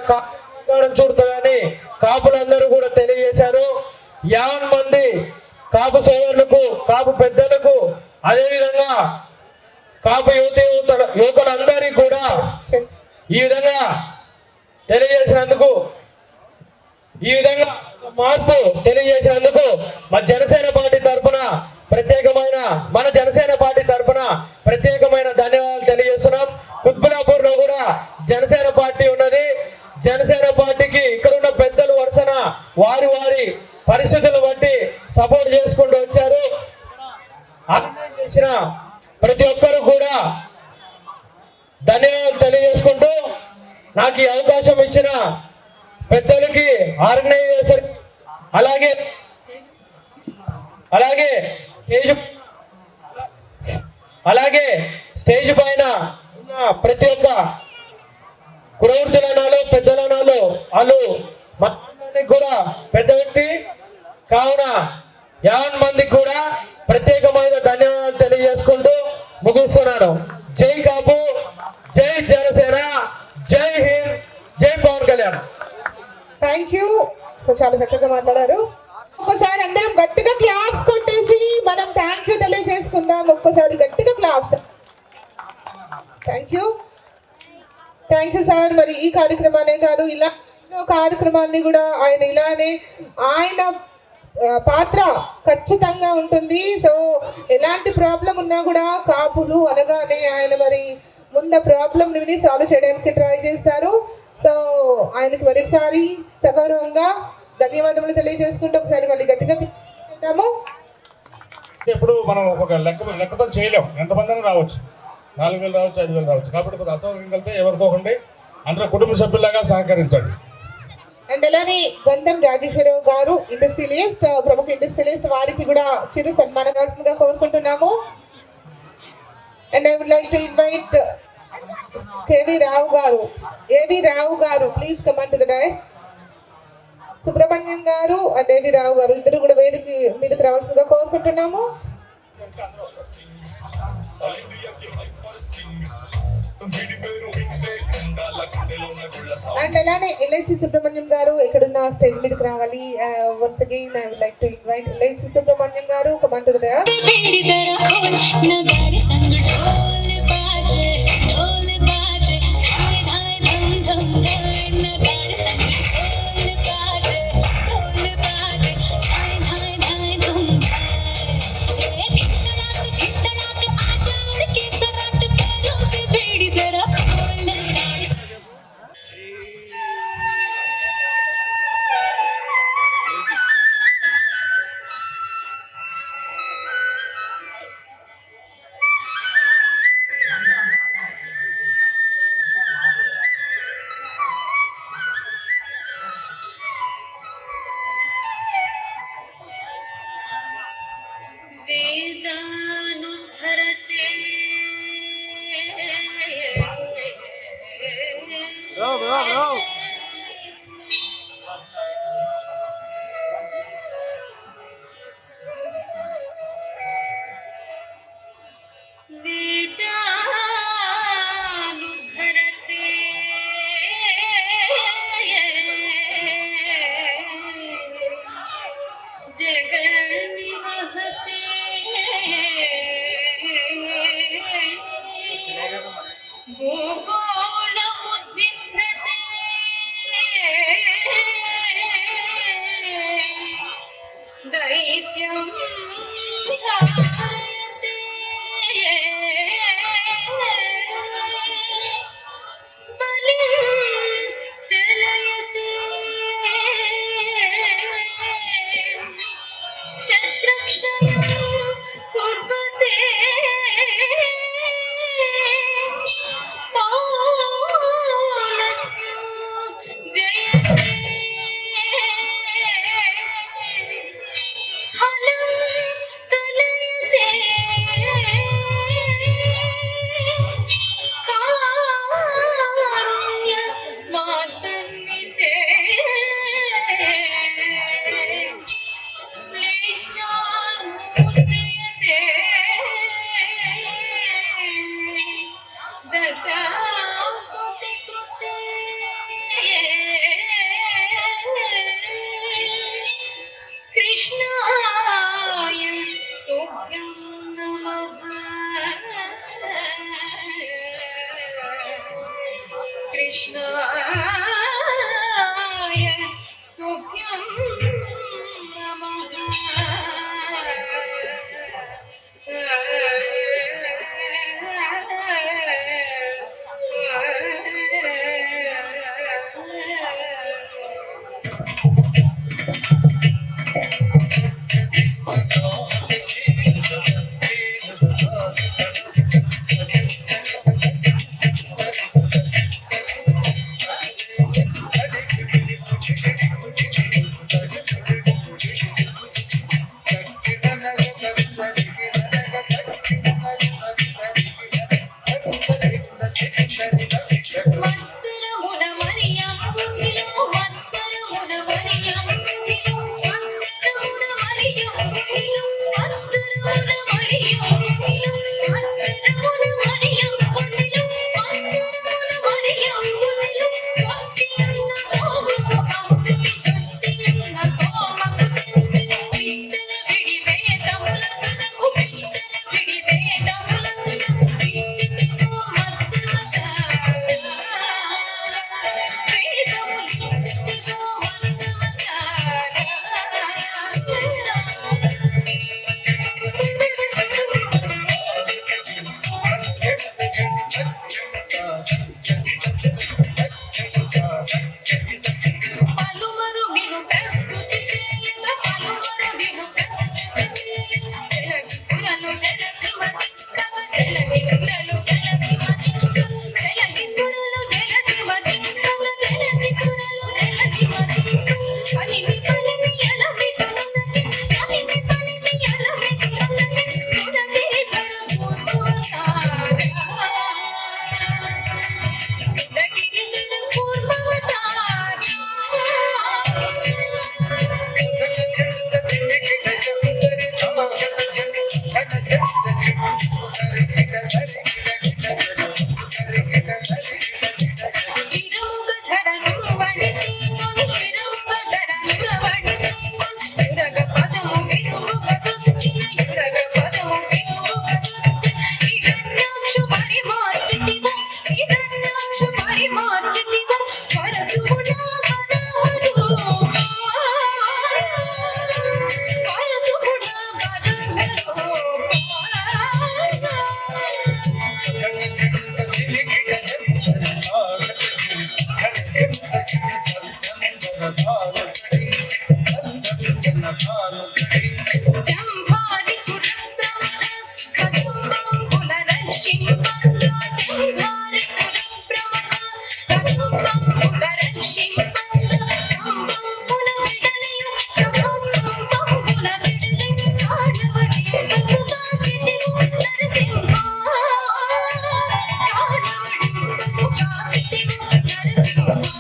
చూడుతుందని కాపులందరూ కూడా తెలియజేశారు. 50 మంది కాపు సోదరులకు, కాపు పెద్దలకు, అదే విధంగా కాపు యువకులందరికీ కూడా ఈ విధంగా తెలియజేసినందుకు, ఈ విధంగా మార్పు తెలియజేసినందుకు మన జనసేన పార్టీ తరఫున ప్రత్యేకమైన ధన్యవాదాలు తెలియజేస్తున్నాం. కుత్బులాపూర్ లో కూడా జనసేన పార్టీ ఉన్నది. జనసేన పార్టీకి ఇక్కడ ఉన్న పెద్దలు వరుసన వారి పరిస్థితులను బట్టి సపోర్ట్ చేసుకుంటూ వచ్చారు. చేసిన ప్రతి ఒక్కరు కూడా ధన్యవాదాలు తెలియజేసుకుంటూ నాకు ఈ అవకాశం ఇచ్చిన పెద్దలకి, ఆర్గనైజేషన్ అలాగే స్టేజ్ పైన ఉన్న ప్రతి ఒక్క కురవృత్తులనాలు పెద్దలనాలు వాళ్ళు కూడా పెద్ద వ్యక్తి కావున 50 మందికి కూడా ప్రత్యేకమైన ధన్యవాదాలు తెలియజేసుకుంటూ ముగిస్తున్నాను. జై కాపు, జై జనసేన, జై హింద్, జై Pawan Kalyan. Thank you. So చాలా చక్కగా మాట్లాడారు. ఒక్కసారి అందరం గట్టిగా క్లాప్స్ కొట్టేసి మనం థ్యాంక్ యూ తెలియజేసుకుందాం. ఒక్కసారి గట్టిగా క్లాప్స్. Thank you sir. మరి ఈ కార్యక్రమానే కాదు, ఇలా ఎన్నో కార్యక్రమాన్ని కూడా ఆయన ఇలానే ఆయన పాత్ర ఖచ్చితంగా ఉంటుంది. సో ఎలాంటి ప్రాబ్లం ఉన్నా కూడా కాపులు అనగానే ఆయన మరి ముందు ప్రాబ్లం విని సాల్వ్ చేయడానికి ట్రై చేస్తారు. సో ఆయనకి మరొకసారి సగౌరవంగా ధన్యవాదములు తెలియజేసుకుంటూ ఒకసారి మళ్ళీ గట్టిగా చేద్దాము. ఇప్పుడు మనం ఒక లెక్కతో చేయలేం, ఎంతమంది రావచ్చు, 4,000 రావచ్చు, 5,000 రావచ్చు. కాబట్టి కొద్దిగా అసౌకర్యం కలిగితే ఎవరికోకండి, అందరూ కుటుంబ సభ్యులాగా సహకరించండి. అండ్ అలానే గంధం రాజేశ్వరరావు గారు ఇండస్ట్రియలిస్ట్, ప్రముఖ ఇండస్ట్రియలిస్ట్, వారికి కూడా చిరు సన్మానాల్సిందిగా కోరుకుంటున్నాము. And I would like to invite A V Rao గారు please come on to the dais. Subrahmanyam గారు అండ్ ఏవి రావు గారు ఇద్దరు కూడా వేదిక మీదకి రావాల్సిందిగా కోరుకుంటున్నాము. అండ్ అలానే ఎల్ఐసి సుబ్రహ్మణ్యం గారు ఎక్కడున్న స్టేజ్ మీదకి రావాలి. Once again I would like to invite LIC Subrahmanyam garu come on to the dais. वेदानुद्धरते जगन्निवहते भूगोलमुद्विभ्रते दैत्यं धारयते बलिं चलयते शत्रक्षयं कुर्वते पौलस्य जयते हलं कलयते कारुण्यमातन्विते क्लेशान्मुच्यते दशाकृते कृष्णाय तुभ्यं नमः कृष्णाय तुभ्यं వత్సరమున మరియం గుంగిలో వత్సరమున మరియం గుంగిలో వత్సరమున మరియం గుంగిలో వత్సరమున మరియం గుంగిలో వత్సరమున మరియం గుంగిలో వత్సరమున మరియం గుంగిలో వత్సియన్న సోమకు అంకుని వత్సియన్న సోమకు పిచ్చల విడి వేదములకు పిచ్చల విడి వేదములకు పిచ్చితో మత్సవత పలుమరు విను ప్రస్తుతి చేయగా పలుమరు విను ప్రస్తుతి చేయగా తెలగి సురలు జలధిమతి కవ తెలగి సురలు జలధిమతి తెలగి సురలు జలధిమతి కవ తెలగి సురలు జలధిమతి పలిమి పలిమి అలమితును సఖి పలిమి పలిమి అలమితును సఖి ఉడతే జరుపుతూ ఉడగిరి జంభారి సురప్రమణ కదుంబం పునరక్షింపంగా జంభారి సురప్రమణ కదుంబం పునరక్షింపంగా సంభం పునవిడలియు సమస్తంభం పునవిడలియు కాడవటి బతుకాకితివు నరసింహ కాడవటి బతుకాకితివు నరసింహ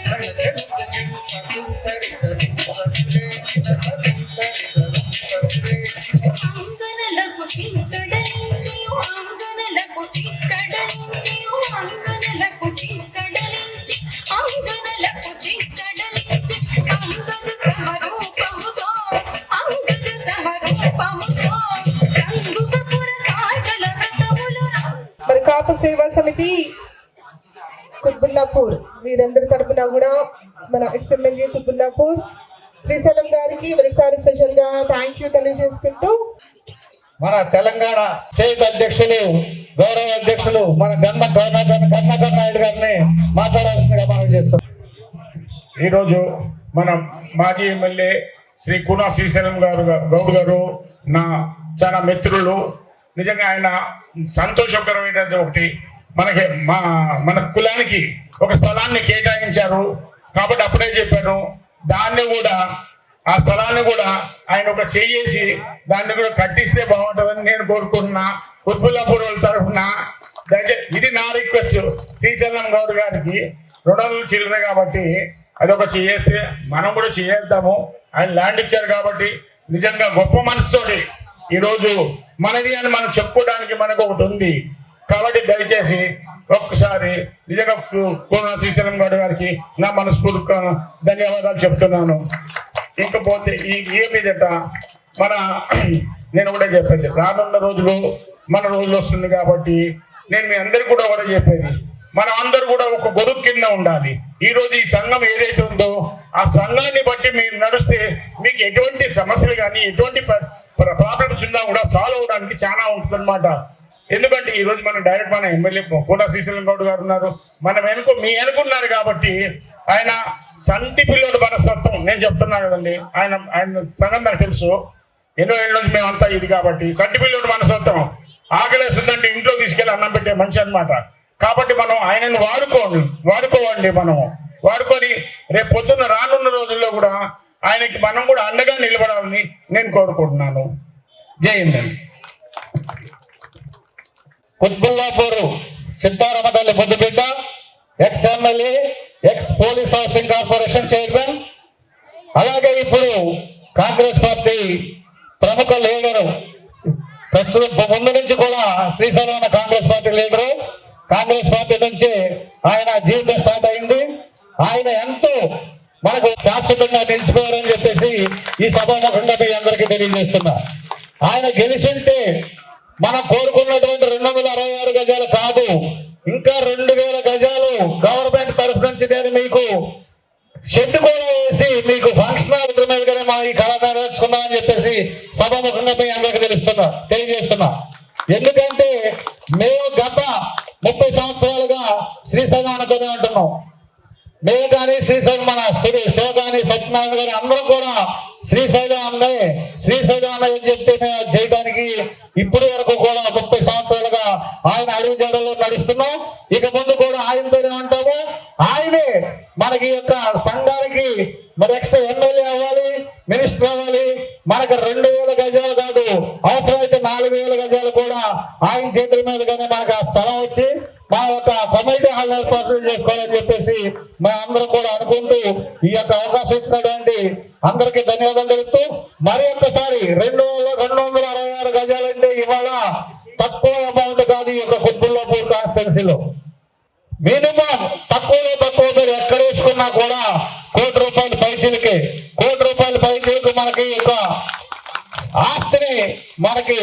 అంగనలకు సిక్కడలించియు అంగనలకు సిక్కడలించియు అంగనలకు సిక్కడలించి అంగనలకు సిక్కడలించి అంగన సమరూపముతో అంగన సమరూపముతో రంగుపపుర కాటల వ్రతములు మరి కాపు సేవా సమితి కుత్బుల్లాపూర్ వీరందరి తరపున కూడా మన ఎక్స్ఎమ్మెల్యే కుత్బుల్లాపూర్ శ్రీశైలం గారికి మరోసారి స్పెషల్ గా థ్యాంక్ యూ తెలియజేసుకుంటూ మన తెలంగాణ స్టేట్ అధ్యక్షులు గౌరవ అధ్యక్షులు మన కర్ణాకర్ నాయుడు గారిని మాట్లాడాల్సిందిగా మనం చేస్తాం. ఈరోజు మన మాజీ ఎమ్మెల్యే శ్రీ కూనా శ్రీశైలం గౌడ్ గారు నా చాలా మిత్రులు. నిజంగా ఆయన సంతోషకరమైనది ఒకటి, మన కులానికి ఒక స్థలాన్ని కేటాయించారు కాబట్టి అప్పుడే చెప్పాను. దాన్ని కూడా ఆ స్థలాన్ని కూడా ఆయన ఒక చేసి దాన్ని కూడా కట్టిస్తే బాగుంటుందని నేను కోరుకుంటున్నా. కుత్బుల్లాపూర్ వాళ్ళ తరఫున ఇది నా రిక్వెస్ట్ శ్రీశైలం గౌడ్ గారికి. 200 చిల్లర కాబట్టి అదొక చేస్తే మనం కూడా చేద్దాము. ఆయన ల్యాండ్ ఇచ్చారు కాబట్టి నిజంగా గొప్ప మనసుతోటి ఈరోజు మనది అని మనం చెప్పుకోవడానికి మనకు ఒకటి ఉంది కాబట్టి దయచేసి ఒక్కసారి నిజంగా కోన శ్రీశైలం గౌడ్ గారికి నా మనస్ఫూర్తిక ధన్యవాదాలు చెప్తున్నాను. ఇంకపోతే ఈ మీదట నేను కూడా చెప్పేది రానున్న రోజులు మన రోజులు వస్తుంది కాబట్టి నేను మీ అందరికి కూడా ఒకటే చెప్పేది, మనం అందరూ కూడా ఒక గొడుగు కింద ఉండాలి. ఈ రోజు ఈ సంఘం ఏదైతే ఉందో ఆ సంఘాన్ని బట్టి మీరు నడిస్తే మీకు ఎటువంటి సమస్యలు కానీ ఎటువంటి ప్రాబ్లమ్స్ ఉన్నా కూడా సాల్వ్ అవడానికి చాలా ఉంటుంది అనమాట. ఎందుకంటే ఈ రోజు మనం డైరెక్ట్ మన ఎమ్మెల్యే కోన శ్రీశైలం గౌడ్ గారు ఉన్నారు, మనం మీ అనుకున్నారు కాబట్టి ఆయన సంటి పిల్లోడు మనస్తత్వం నేను చెప్తున్నాను కదండి. ఆయన సంగతి నాకు తెలుసు, ఎన్నో ఏళ్ళ నుంచి మేమంతా ఇది కాబట్టి సంటి పిల్లోడు మనస్తత్వం. ఆకలేస్తుందంటే ఇంట్లో తీసుకెళ్ళి అన్నం పెట్టే మనిషి అనమాట. కాబట్టి మనం ఆయనను వాడుకోవండి, మనం వాడుకొని రేపు పొద్దున్న రానున్న రోజుల్లో కూడా ఆయనకి మనం కూడా అండగా నిలబడాలని నేను కోరుకుంటున్నాను. జై హింద్. కుత్బుల్లాపూర్ సిద్ధారామ తల్లి ముద్దుబిడ్డ, ex MLA, X police housing corporation chairman, అలాగే ఇప్పుడు కాంగ్రెస్ పార్టీ ప్రముఖ లీడరు, ప్రస్తుతం ముందు నుంచి కూడా Srisailam Congress party leader. Congress party నుంచి ఆయన జీవితం స్టార్ట్ అయింది. ఆయన ఎంతో మనకు శాశ్వతంగా నిలిచిపోయారని చెప్పేసి ఈ సభాముఖంగా మీ అందరికీ తెలియజేస్తున్నా. ఆయన గెలిచింటే మనం కోరుకున్నటువంటి 266 గజాలు కాదు, ఇంకా 2000 గజాలు గవర్నమెంట్ తరఫు నుంచి నేను మీకు షెడ్ కూడా వేసి మీకు ఫంక్షన్ హాల్ మీదగానే మా ఈ కళ నెరవేర్చుకున్నామని చెప్పేసి సభాముఖంగా మీ అందరికీ తెలియజేస్తున్నా. ఎందుకంటే మేము గత 30 సంవత్సరాలుగా శ్రీశైలానితోనే ఉంటున్నాం. మేము కానీ శ్రీశైలం మన శివ కానీ సత్యనారాయణ గారి అందరం కూడా శ్రీశైలం అని చెప్తే మేము చేయడానికి ఇప్పటి వరకు కూడా 30 సంవత్సరాలుగా ఆయన అడుగు జాడల్లో నడుస్తున్నాం. ఇక ముందు కూడా ఆయనతోనే ఉంటాము. ఆయనే మనకి యొక్క సంఘానికి మరి నెక్స్ట్ ఎమ్మెల్యే అవ్వాలి, మినిస్టర్ అవ్వాలి. మనకు 2000 గజాలు కాదు, అవసరమైతే 4000 గజాలు కూడా ఆయన చేతుల మీదుగానే మనకు ఆ స్థలం వచ్చి మా యొక్క కమిటీ హాల్ ఏర్పాట్లు చేసుకోవాలని చెప్పేసి మేము అందరం కూడా అనుకుంటూ ఈ యొక్క అవకాశం ఇచ్చినటువంటి అందరికీ ధన్యవాదాలు తెలుపుతూ మరి ఒక్కసారి 266 గజాలంటే ఇవాళ తక్కువ అమౌంట్ కాదు. ఈ యొక్క కుత్బుల్లాపూర్ కాన్స్టిట్యున్సీలో మినిమం తక్కువలో తక్కువ మీరు ఎక్కడ వేసుకున్నా కూడా ₹1,00,00,000 పైచీలకి ₹1,00,00,000 మనకి యొక్క ఆస్తిని మనకి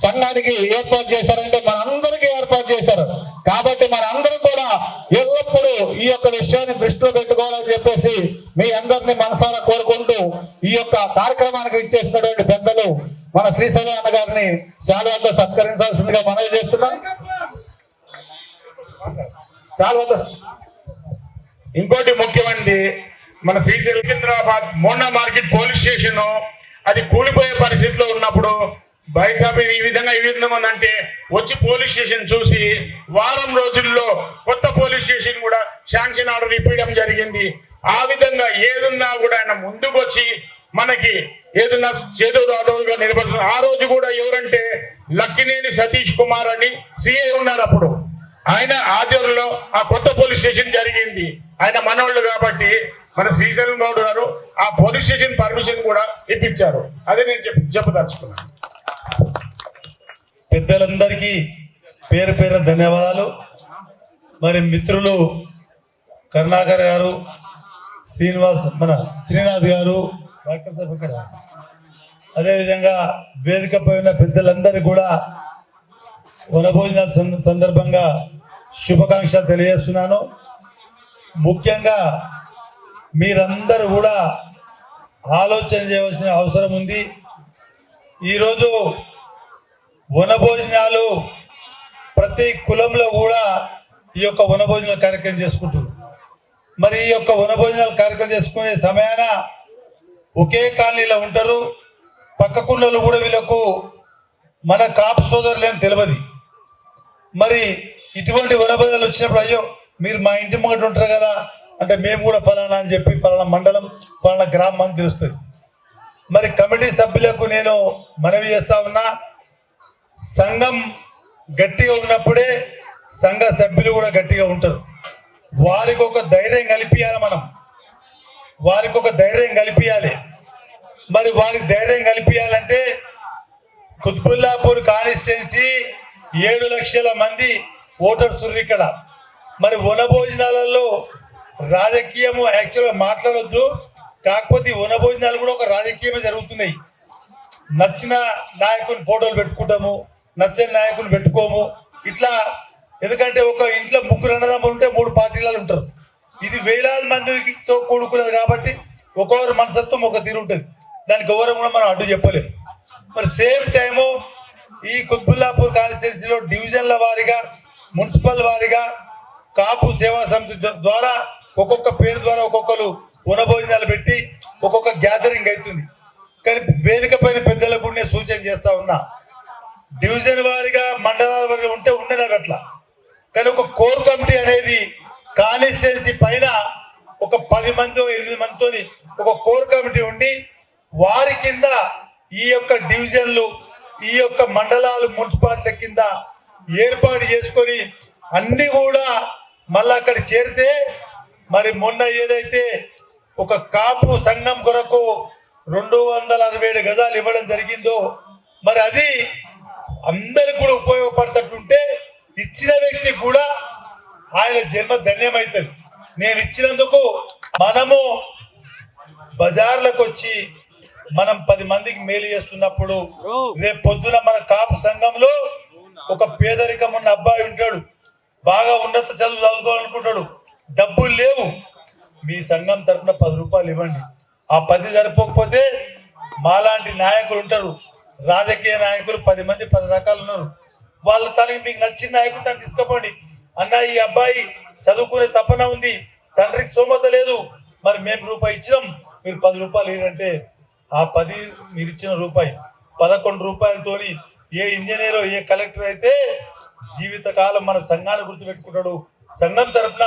సంఘానికి ఏర్పాటు చేశారంటే మనందరికీ ఏర్పాటు చేశారు. కాబట్టి మనందరూ కూడా ఎల్లప్పుడూ ఈ యొక్క విషయాన్ని దృష్టిలో పెట్టుకోవాలని చెప్పేసి మీ అందరినీ మనసారా కోరుకుంటూ ఈ యొక్క కార్యక్రమానికి ఇచ్చేసినటువంటి పెద్దలు మన శ్రీశైలం అన్న గారిని శాలువాతో సత్కరించాల్సిందిగా మనవి చేస్తున్నాం. శాలువాతో. ఇంకోటి ముఖ్యమైనది, మన Srisailam Secunderabad Monda market police station అది కూలిపోయే పరిస్థితిలో ఉన్నప్పుడు బైసాబ్ ఈ విధంగా ఉందంటే వచ్చి పోలీస్ స్టేషన్ చూసి వారం రోజుల్లో కొత్త పోలీస్ స్టేషన్ కూడా శాంక్షన్ ఆర్డర్ ఇప్పించడం జరిగింది. ఆ విధంగా ఏదున్నా కూడా ఆయన ముందుకు వచ్చి మనకి ఏదన్నా చేదోడు అదోడుగా నిలబడుతుంది. ఆ రోజు కూడా ఎవరంటే లక్కినేని సతీష్ కుమార్ అని సిఐ ఉన్నారు. అప్పుడు ఆయన ఆధ్వర్యంలో ఆ కొత్త పోలీస్ స్టేషన్ జరిగింది. ఆయన మనవాళ్ళు కాబట్టి మన శ్రీశైలం గౌడ్ గారు ఆ పోలీస్ స్టేషన్ పర్మిషన్ కూడా ఇప్పించారు. అదే నేను చెప్పదలుచుకున్నాను. పెద్దలందరికీ పేరు పేరు ధన్యవాదాలు. మరి మిత్రులు కరుణాకర్ గారు, శ్రీనాథ్ గారు, డాక్టర్ సాబ్ ఇక్కడ, అదేవిధంగా వేదికపై ఉన్న పెద్దలందరికీ కూడా వనభోజనాల సందర్భంగా శుభాకాంక్షలు తెలియజేస్తున్నాను. ముఖ్యంగా మీరందరూ కూడా ఆలోచన చేయవలసిన అవసరం ఉంది. ఈరోజు వనభోజనాలు ప్రతి కులంలో కూడా ఈ యొక్క వనభోజనాల కార్యక్రమం చేసుకుంటున్నారు. మరి ఈ యొక్క వనభోజనాల కార్యక్రమం చేసుకునే సమయాన ఒకే కాలనీలో ఉంటారు. పక్కకున్నలు కూడా వీళ్ళకు మన కాపు సోదరులేని తెలియదు. మరి ఇటువంటి వనభోజనాలు వచ్చినప్పుడు అయ్యో మీరు మా ఇంటి ముంగట ఉంటారు కదా అంటే మేము కూడా ఫలానా అని చెప్పి ఫలానా మండలం ఫలానా గ్రామం అని తెలుస్తుంది. మరి కమిటీ సభ్యులకు నేను మనవి చేస్తా ఉన్నా, సంఘం గట్టిగా ఉన్నప్పుడే సంఘ సభ్యులు కూడా గట్టిగా ఉంటారు. వారికి ఒక ధైర్యం కల్పించాలి, మనం వారికి ఒక ధైర్యం కల్పించాలి. మరి వారికి ధైర్యం కల్పించాలంటే కుత్బుల్లాపూర్ కాన్స్టిట్యున్సీ 7 లక్షల మంది ఓటర్స్ ఇక్కడ. మరి వనభోజనాలలో రాజకీయము యాక్చువల్గా మాట్లాడొద్దు, కాకపోతే వనభోజనాలు కూడా ఒక రాజకీయమే జరుగుతున్నాయి. నచ్చిన నాయకుని ఫోటోలు పెట్టుకుంటాము, నచ్చని నాయకుని పెట్టుకోము ఇట్లా. ఎందుకంటే ఒక ఇంట్లో 3 అన్నదమ్ములు ఉంటే 3 పార్టీలలో ఉంటారు. ఇది వేలాది మందితో కూడుకున్నది కాబట్టి ఒక్కొక్కరు మనసత్వం ఒక తీరు ఉంటుంది. దానికి ఎవరు కూడా మనం అడ్డు చెప్పలేము. మరి సేమ్ టైము ఈ కుత్బుల్లాపూర్ కాన్స్టిట్యున్సీలో డివిజన్ల వారీగా, మున్సిపల్ వారీగా కాపు సేవా సమితి ద్వారా ఒక్కొక్క పేరు ద్వారా ఒక్కొక్కరు వనభోజనాలు పెట్టి ఒక్కొక్క గ్యాదరింగ్ అవుతుంది. కానీ వేదిక పైన పెద్దలకు నేను సూచన చేస్తా ఉన్నా, డివిజన్ వారీగా మండలాల వారిగా ఉంటే ఉండేది అట్లా. కానీ ఒక కోర్ కమిటీ అనేది కాన్స్టిట్యున్సీ పైన ఒక 10 మందితో 8 మందితో ఒక కోర్ కమిటీ ఉండి వారి కింద ఈ యొక్క డివిజన్లు, ఈ యొక్క మండలాలు, మున్సిపాలిటీ కింద ఏర్పాటు చేసుకొని అన్ని కూడా మళ్ళా అక్కడ చేరితే, మరి మొన్న ఏదైతే ఒక కాపు సంఘం కొరకు 267 గజాలు ఇవ్వడం జరిగిందో, మరి అది అందరికి కూడా ఉపయోగపడతట్టుంటే ఇచ్చిన వ్యక్తి కూడా ఆయన జన్మ ధన్యమవుతుంది. నేను ఇచ్చినందుకు మనము బజార్లకు వచ్చి మనం 10 మందికి మేలు చేస్తున్నప్పుడు రేపు పొద్దున మన కాపు సంఘంలో ఒక పేదరికం ఉన్న అబ్బాయి ఉంటాడు, బాగా ఉన్నత చదువు చదువుకోవాలనుకుంటాడు, డబ్బులు లేవు. మీ సంఘం తరఫున 10 రూపాయలు ఇవ్వండి. ఆ 10 సరిపోకపోతే మాలాంటి నాయకులు ఉంటారు, రాజకీయ నాయకులు 10 మంది 10 రకాలు ఉన్నారు. వాళ్ళు తనకి మీకు నచ్చిన నాయకులు తను తీసుకుపోండి. అన్న ఈ అబ్బాయి చదువుకునే తపన ఉంది, తండ్రికి స్తోమత లేదు, మరి మేము రూపాయి ఇచ్చినాం, మీరు 10 రూపాయలు ఇవ్వంటే ఆ 10 మీరు ఇచ్చిన రూపాయి 11 రూపాయలతో ఏ ఇంజనీర్ ఏ కలెక్టర్ అయితే జీవితకాలం మన సంఘాన్ని గుర్తుపెట్టుకుంటాడు, సంఘం తరఫున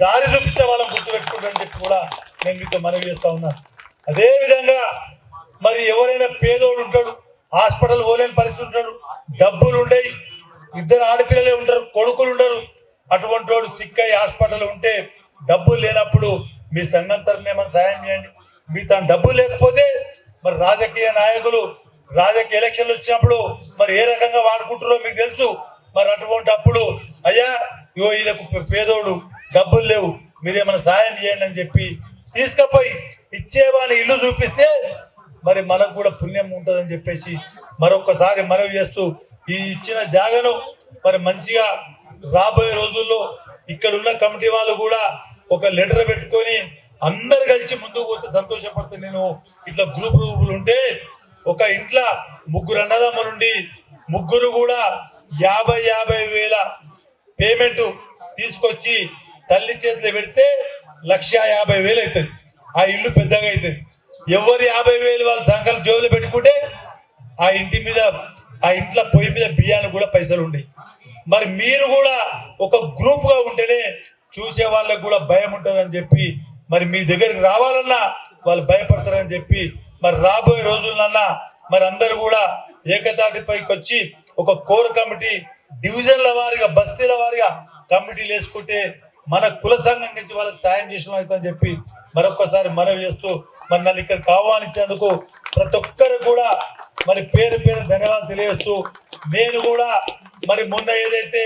దారి చూపించే వాళ్ళని గుర్తుపెట్టుకుంటాడని చెప్పి కూడా నేను మీతో మనవి చేస్తా ఉన్నాను. అదే విధంగా మరి ఎవరైనా పేదోడు ఉంటాడు, హాస్పిటల్ పోలేని పరిస్థితి ఉంటాడు, డబ్బులు ఉండయి, 2 ఆడపిల్లలే ఉంటారు, కొడుకులు ఉండరు, అటువంటి వాడు సిక్కై హాస్పిటల్ ఉంటే డబ్బులు లేనప్పుడు మీ సంఘం తరఫున ఏమైనా సాయం చేయండి. మీ తన డబ్బులు లేకపోతే మరి రాజకీయ నాయకులు రాజకీయ ఎలక్షన్లు వచ్చినప్పుడు మరి ఏ రకంగా వాడుకుంటారో మీకు తెలుసు. మరి అటువంటి అప్పుడు అయ్యా ఇగో ఈయనకు పేదోడు డబ్బులు లేవు, మీరేమైనా సాయం చేయండి అని చెప్పి తీసుకుపోయి ఇచ్చేవాని ఇల్లు చూపిస్తే మరి మనకు కూడా పుణ్యం ఉంటుందని చెప్పేసి మరొకసారి మనవి చేస్తూ ఈ ఇచ్చిన జాగను మరి మంచిగా రాబోయే రోజుల్లో ఇక్కడ ఉన్న కమిటీ వాళ్ళు కూడా ఒక లెటర్ పెట్టుకొని అందరు కలిసి ముందుకు పోతే సంతోషపడుతుంది. నేను ఇట్లా గ్రూపులు ఉంటే ఒక ఇంట్లో 3 అన్నదమ్ములుండి 3 కూడా 50,000 పేమెంట్ తీసుకొచ్చి తల్లి చేతిలో పెడితే 1,50,000 అవుతుంది. ఆ ఇల్లు పెద్దగా అవుతుంది. ఎవరు 50,000 వాళ్ళ సంఖ్యలు జోబులు పెట్టుకుంటే ఆ ఇంటి మీద ఆ ఇంట్లో పొయ్యి మీద బియ్యానికి కూడా పైసలు ఉండేవి. మరి మీరు కూడా ఒక గ్రూప్ గా ఉంటేనే చూసే వాళ్ళకు కూడా భయం ఉంటుందని చెప్పి మరి మీ దగ్గరికి రావాలన్నా వాళ్ళు భయపడతారని చెప్పి మరి రాబోయే రోజులన్నా మరి అందరూ కూడా ఏకతాటిపైకి వచ్చి ఒక కోర్ కమిటీ డివిజన్ల వారిగా బస్తీల వారిగా కమిటీలు వేసుకుంటే మన కుల సంఘం నుంచి వాళ్ళకి సాయం చేసిన అవుతుందని చెప్పి మరొక్కసారి మనవి చేస్తూ మరి నన్ను ఇక్కడికి ఆహ్వానించేందుకు ప్రతి ఒక్కరు కూడా మరి పేరు పేరు ధన్యవాదాలు తెలియజేస్తూ నేను కూడా మరి మొన్న ఏదైతే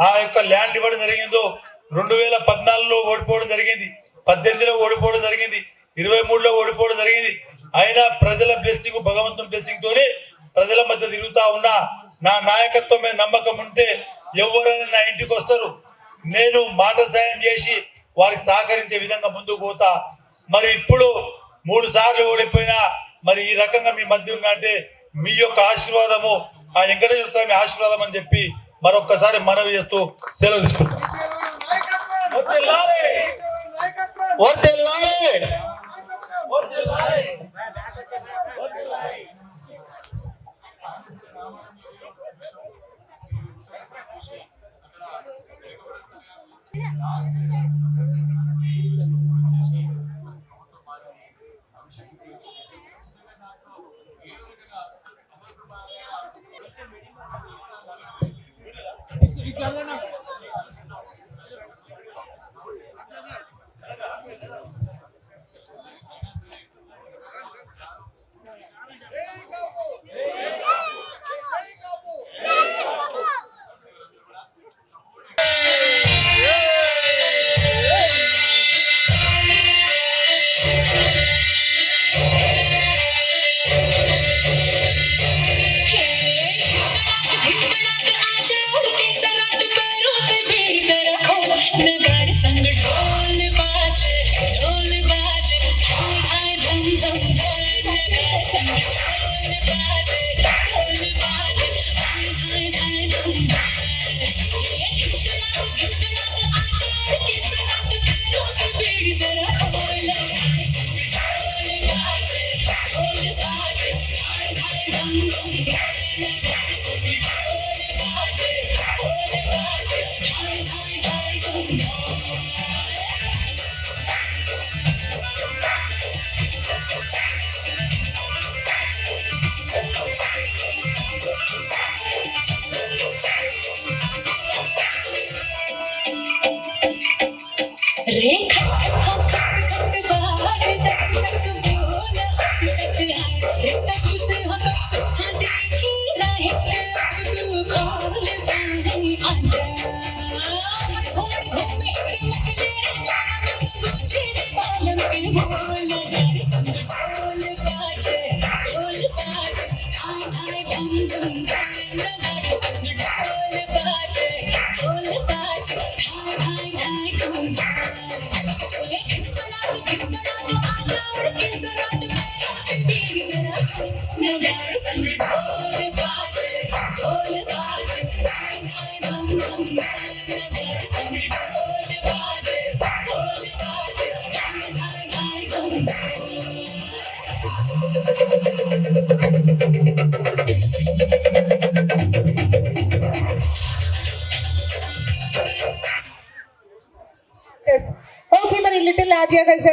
ఆ యొక్క ల్యాండ్ ఇవ్వడం జరిగిందో 2014లో ఓడిపోవడం జరిగింది, 18లో ఓడిపోవడం జరిగింది, 23లో ఓడిపోవడం జరిగింది. అయినా ప్రజల బ్లెస్సింగ్ భగవంతుని బ్లెస్సింగ్ తోనే ప్రజల మధ్య తిరుగుతా ఉన్నా. నా నాయకత్వం మీద నమ్మకం ఉంటే ఎవరైనా నా ఇంటికి వస్తారు. నేను మాట సాయం చేసి వారికి సహకరించే విధంగా ముందుకు పోతా. మరి ఇప్పుడు 3 సార్లు ఓడిపోయినా మరి ఈ రకంగా మీ మధ్య ఉన్నా అంటే మీ యొక్క ఆశీర్వాదము, ఆ వెంకటేశ్వర స్వామి ఆశీర్వాదం అని చెప్పి మరొక్కసారి మనవి చేస్తూ సెలవు తీసుకుంటాం.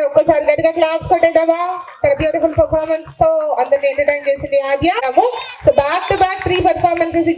ఒక్కసారి గట్టిగా క్లాప్స్ కొట్టేద్దామా? తన బ్యూటిఫుల్ పర్ఫార్మెన్స్ తో అందరిని ఎంటర్టైన్ చేసింది Aadya. So back to back 3 performances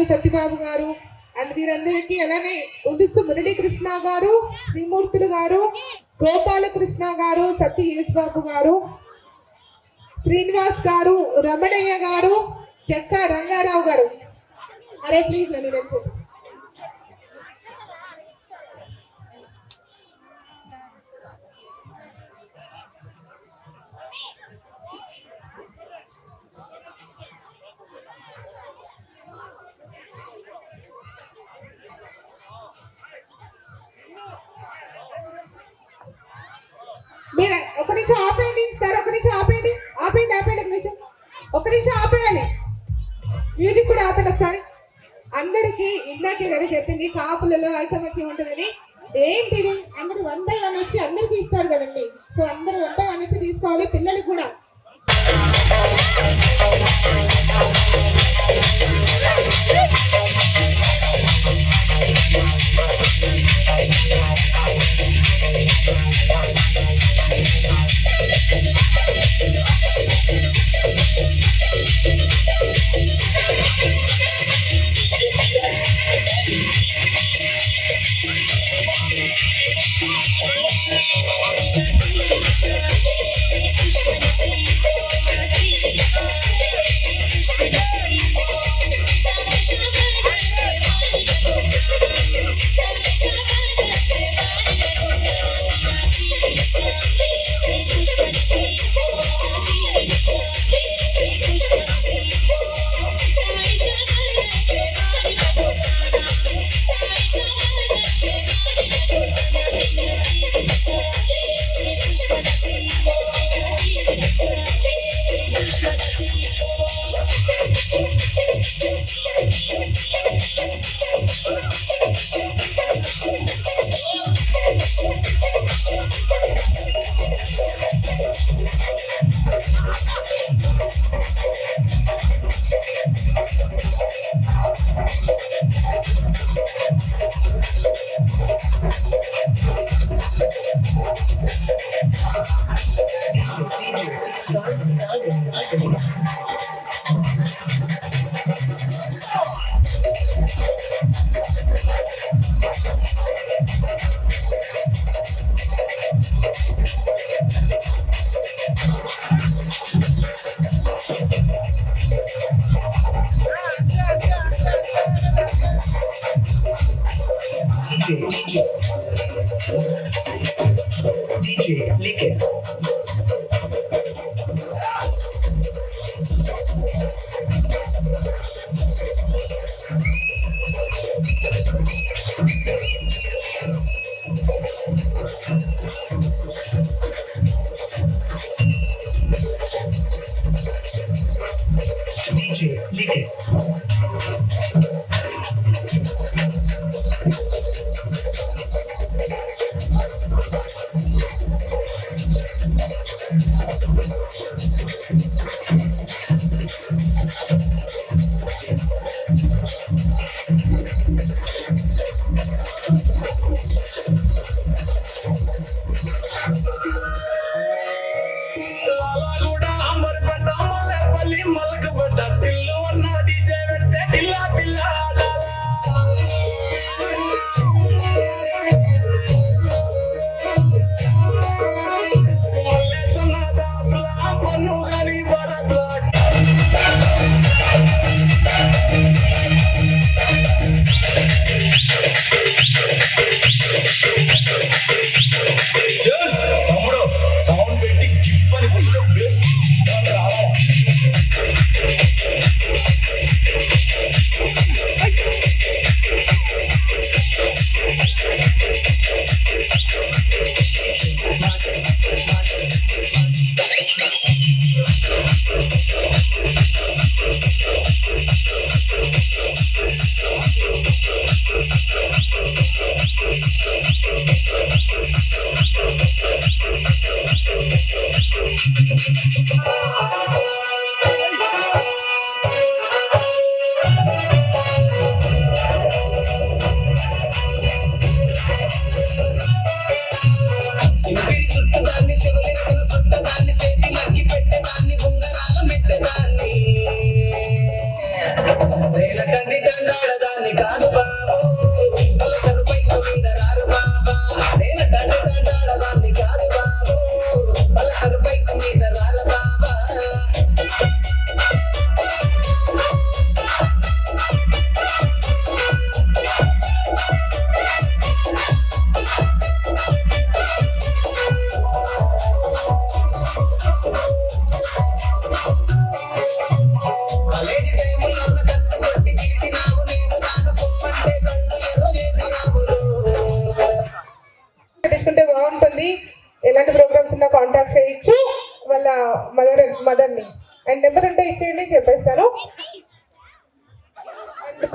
Satyababu garu and వీరందరికీ అలానే ఉదిస్తు మురళీకృష్ణ గారు, శ్రీమూర్తులు గారు, గోపాలకృష్ణ గారు, సత్య యేసుబాబు గారు, శ్రీనివాస్ గారు, రమణయ్య గారు, చెక్క రంగారావు గారు. అరే ప్లీజ్ రండి వెళ్ళి. మీరు ఒక నిమిషం ఆపేయండి సార్, ఒక నిమిషం ఆపేయండి, ఆపేయండి ఆపేయండి, ఒక నిమిషం ఆపేయాలి. మ్యూజిక్ కూడా ఆపండి ఒకసారి. అందరికీ ఇందాకే కదా చెప్పింది కాపులలో ఐకమత్యం ఉంటుందని. ఏంటిది, అందరూ 1 by 1 వచ్చి అందరికి ఇస్తారు కదండి. సో అందరూ 1 by 1 వచ్చి తీసుకోవాలి, పిల్లలకి కూడా. DJ Lickes. DJ Lickes. Lalaguda Amberpet Mallepally మల్కపల్లి నేలకండి దండాడదాన్ని కాదు బాబు అలసరు పైకు మీద రారు బాబా నేలకండి దండాడదాన్ని కాదు బాబు అలసరు పైకు మీద రారు బాబా పెట్టించుకుంటే బాగుంటుంది. ఎలాంటి ప్రోగ్రామ్స్ ఉన్నా కాంటాక్ట్ చేయొచ్చు వాళ్ళ మదర్ని. అండ్ నెంబర్ ఉంటే ఇచ్చేయండి, చెప్పేస్తాను.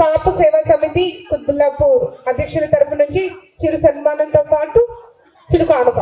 కాపు సేవా సమితి కుత్బుల్లాపూర్ అధ్యక్షుల తరపు నుంచి చిరు సన్మానంతో పాటు చిరు కానుక.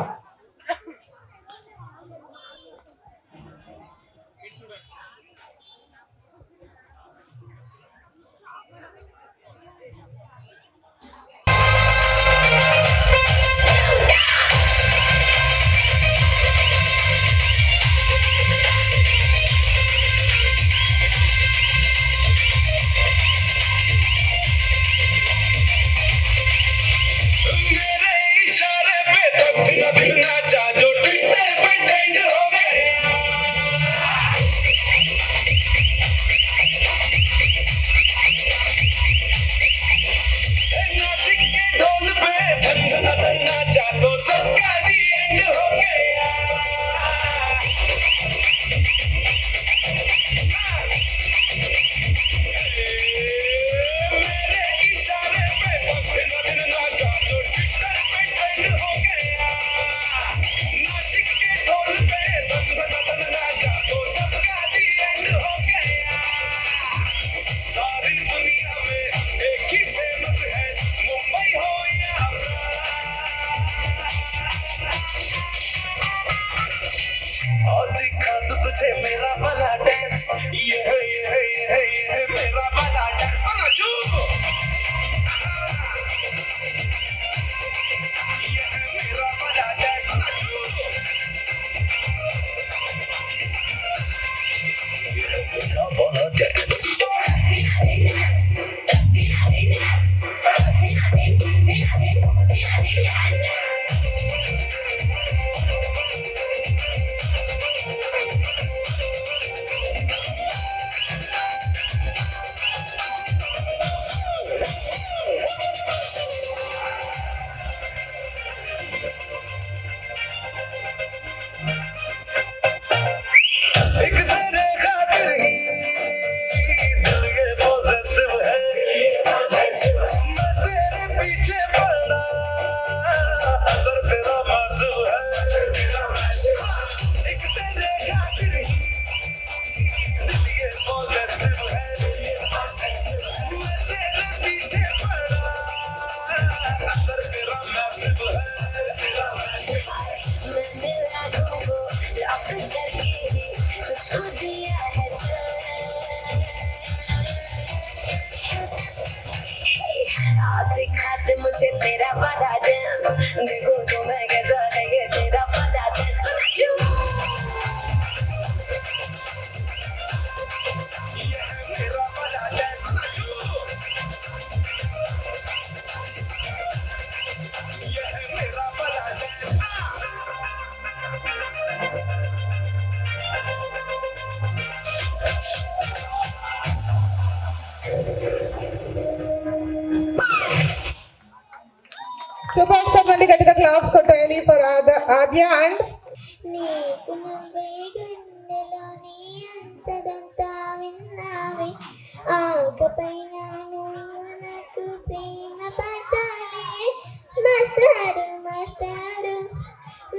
मेरा वाला डांस ये मेरा वाला डांस नाचो ये मेरा वाला डांस नाचो ये मेरा वाला डांस मुझे तेरा वाला डांस देखो तो मैं कैसा है ये तेरा वाला डांस ये मेरा वाला डांस ये मेरा वाला శుభాష్ మళ్ళీ గట్టిగా క్లాప్స్ కొట్టాలి ఫర్ ఆద్య అండ్ నీకు నువ్వే గుండెలోని అంతదంతా విన్నావే ఆకపైన నువ్వు నాకు ప్రేమ పడ్డానే మాస్టారు మాస్టారు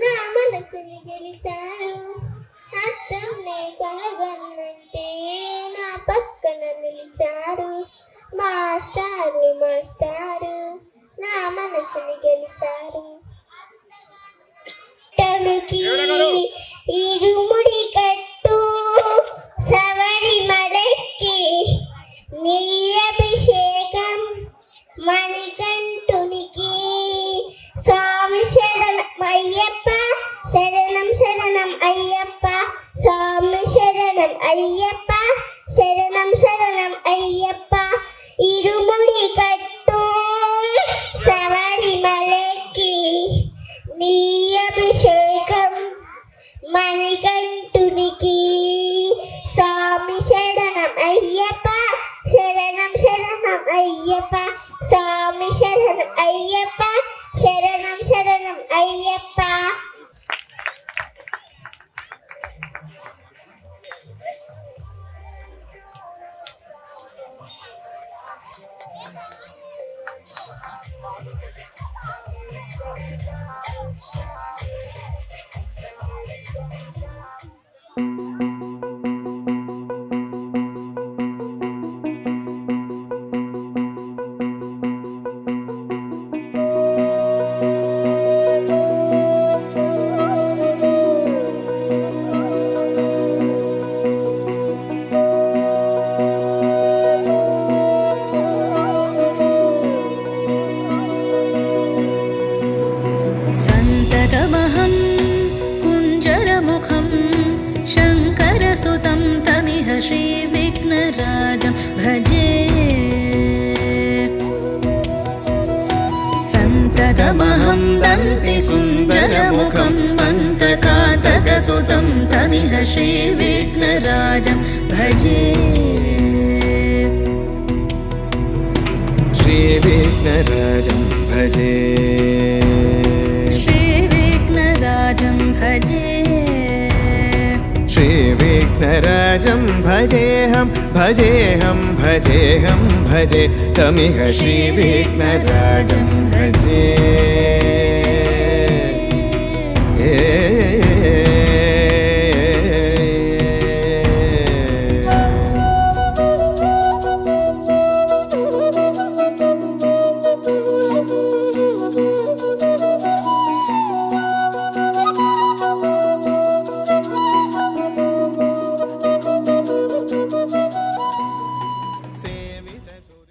నా మనసుని గెలిచారు కష్టం కలగన్నంటే నా పక్కన నిలిచారు మాస్టారు మాస్టారు నా మనసుని గెలిచారు టలుకి ఇరుముడి కట్టు సవరి మలక్కి నీ అభిషేకం మణికంఠునికి స్వామి శరణం అయ్యప్ప శరణం శరణం అయ్యప్ప స్వామి శరణం అయ్యప్ప శరణం శరణం అయ్యప్ప श्रीविघ्नराजं भजे सन्ततमहं दन्ति सुन्दरमुखं मन्तकातकसुतं तमिह श्रीविघ्नराजं भजे श्रीविघ्नराजं भजे श्रीविघ्नराजं भजे श्रीविघ्नराजं भजेऽहं भजेऽहं भजेऽहं भजे तमिह श्रीविघ्नराजं भजे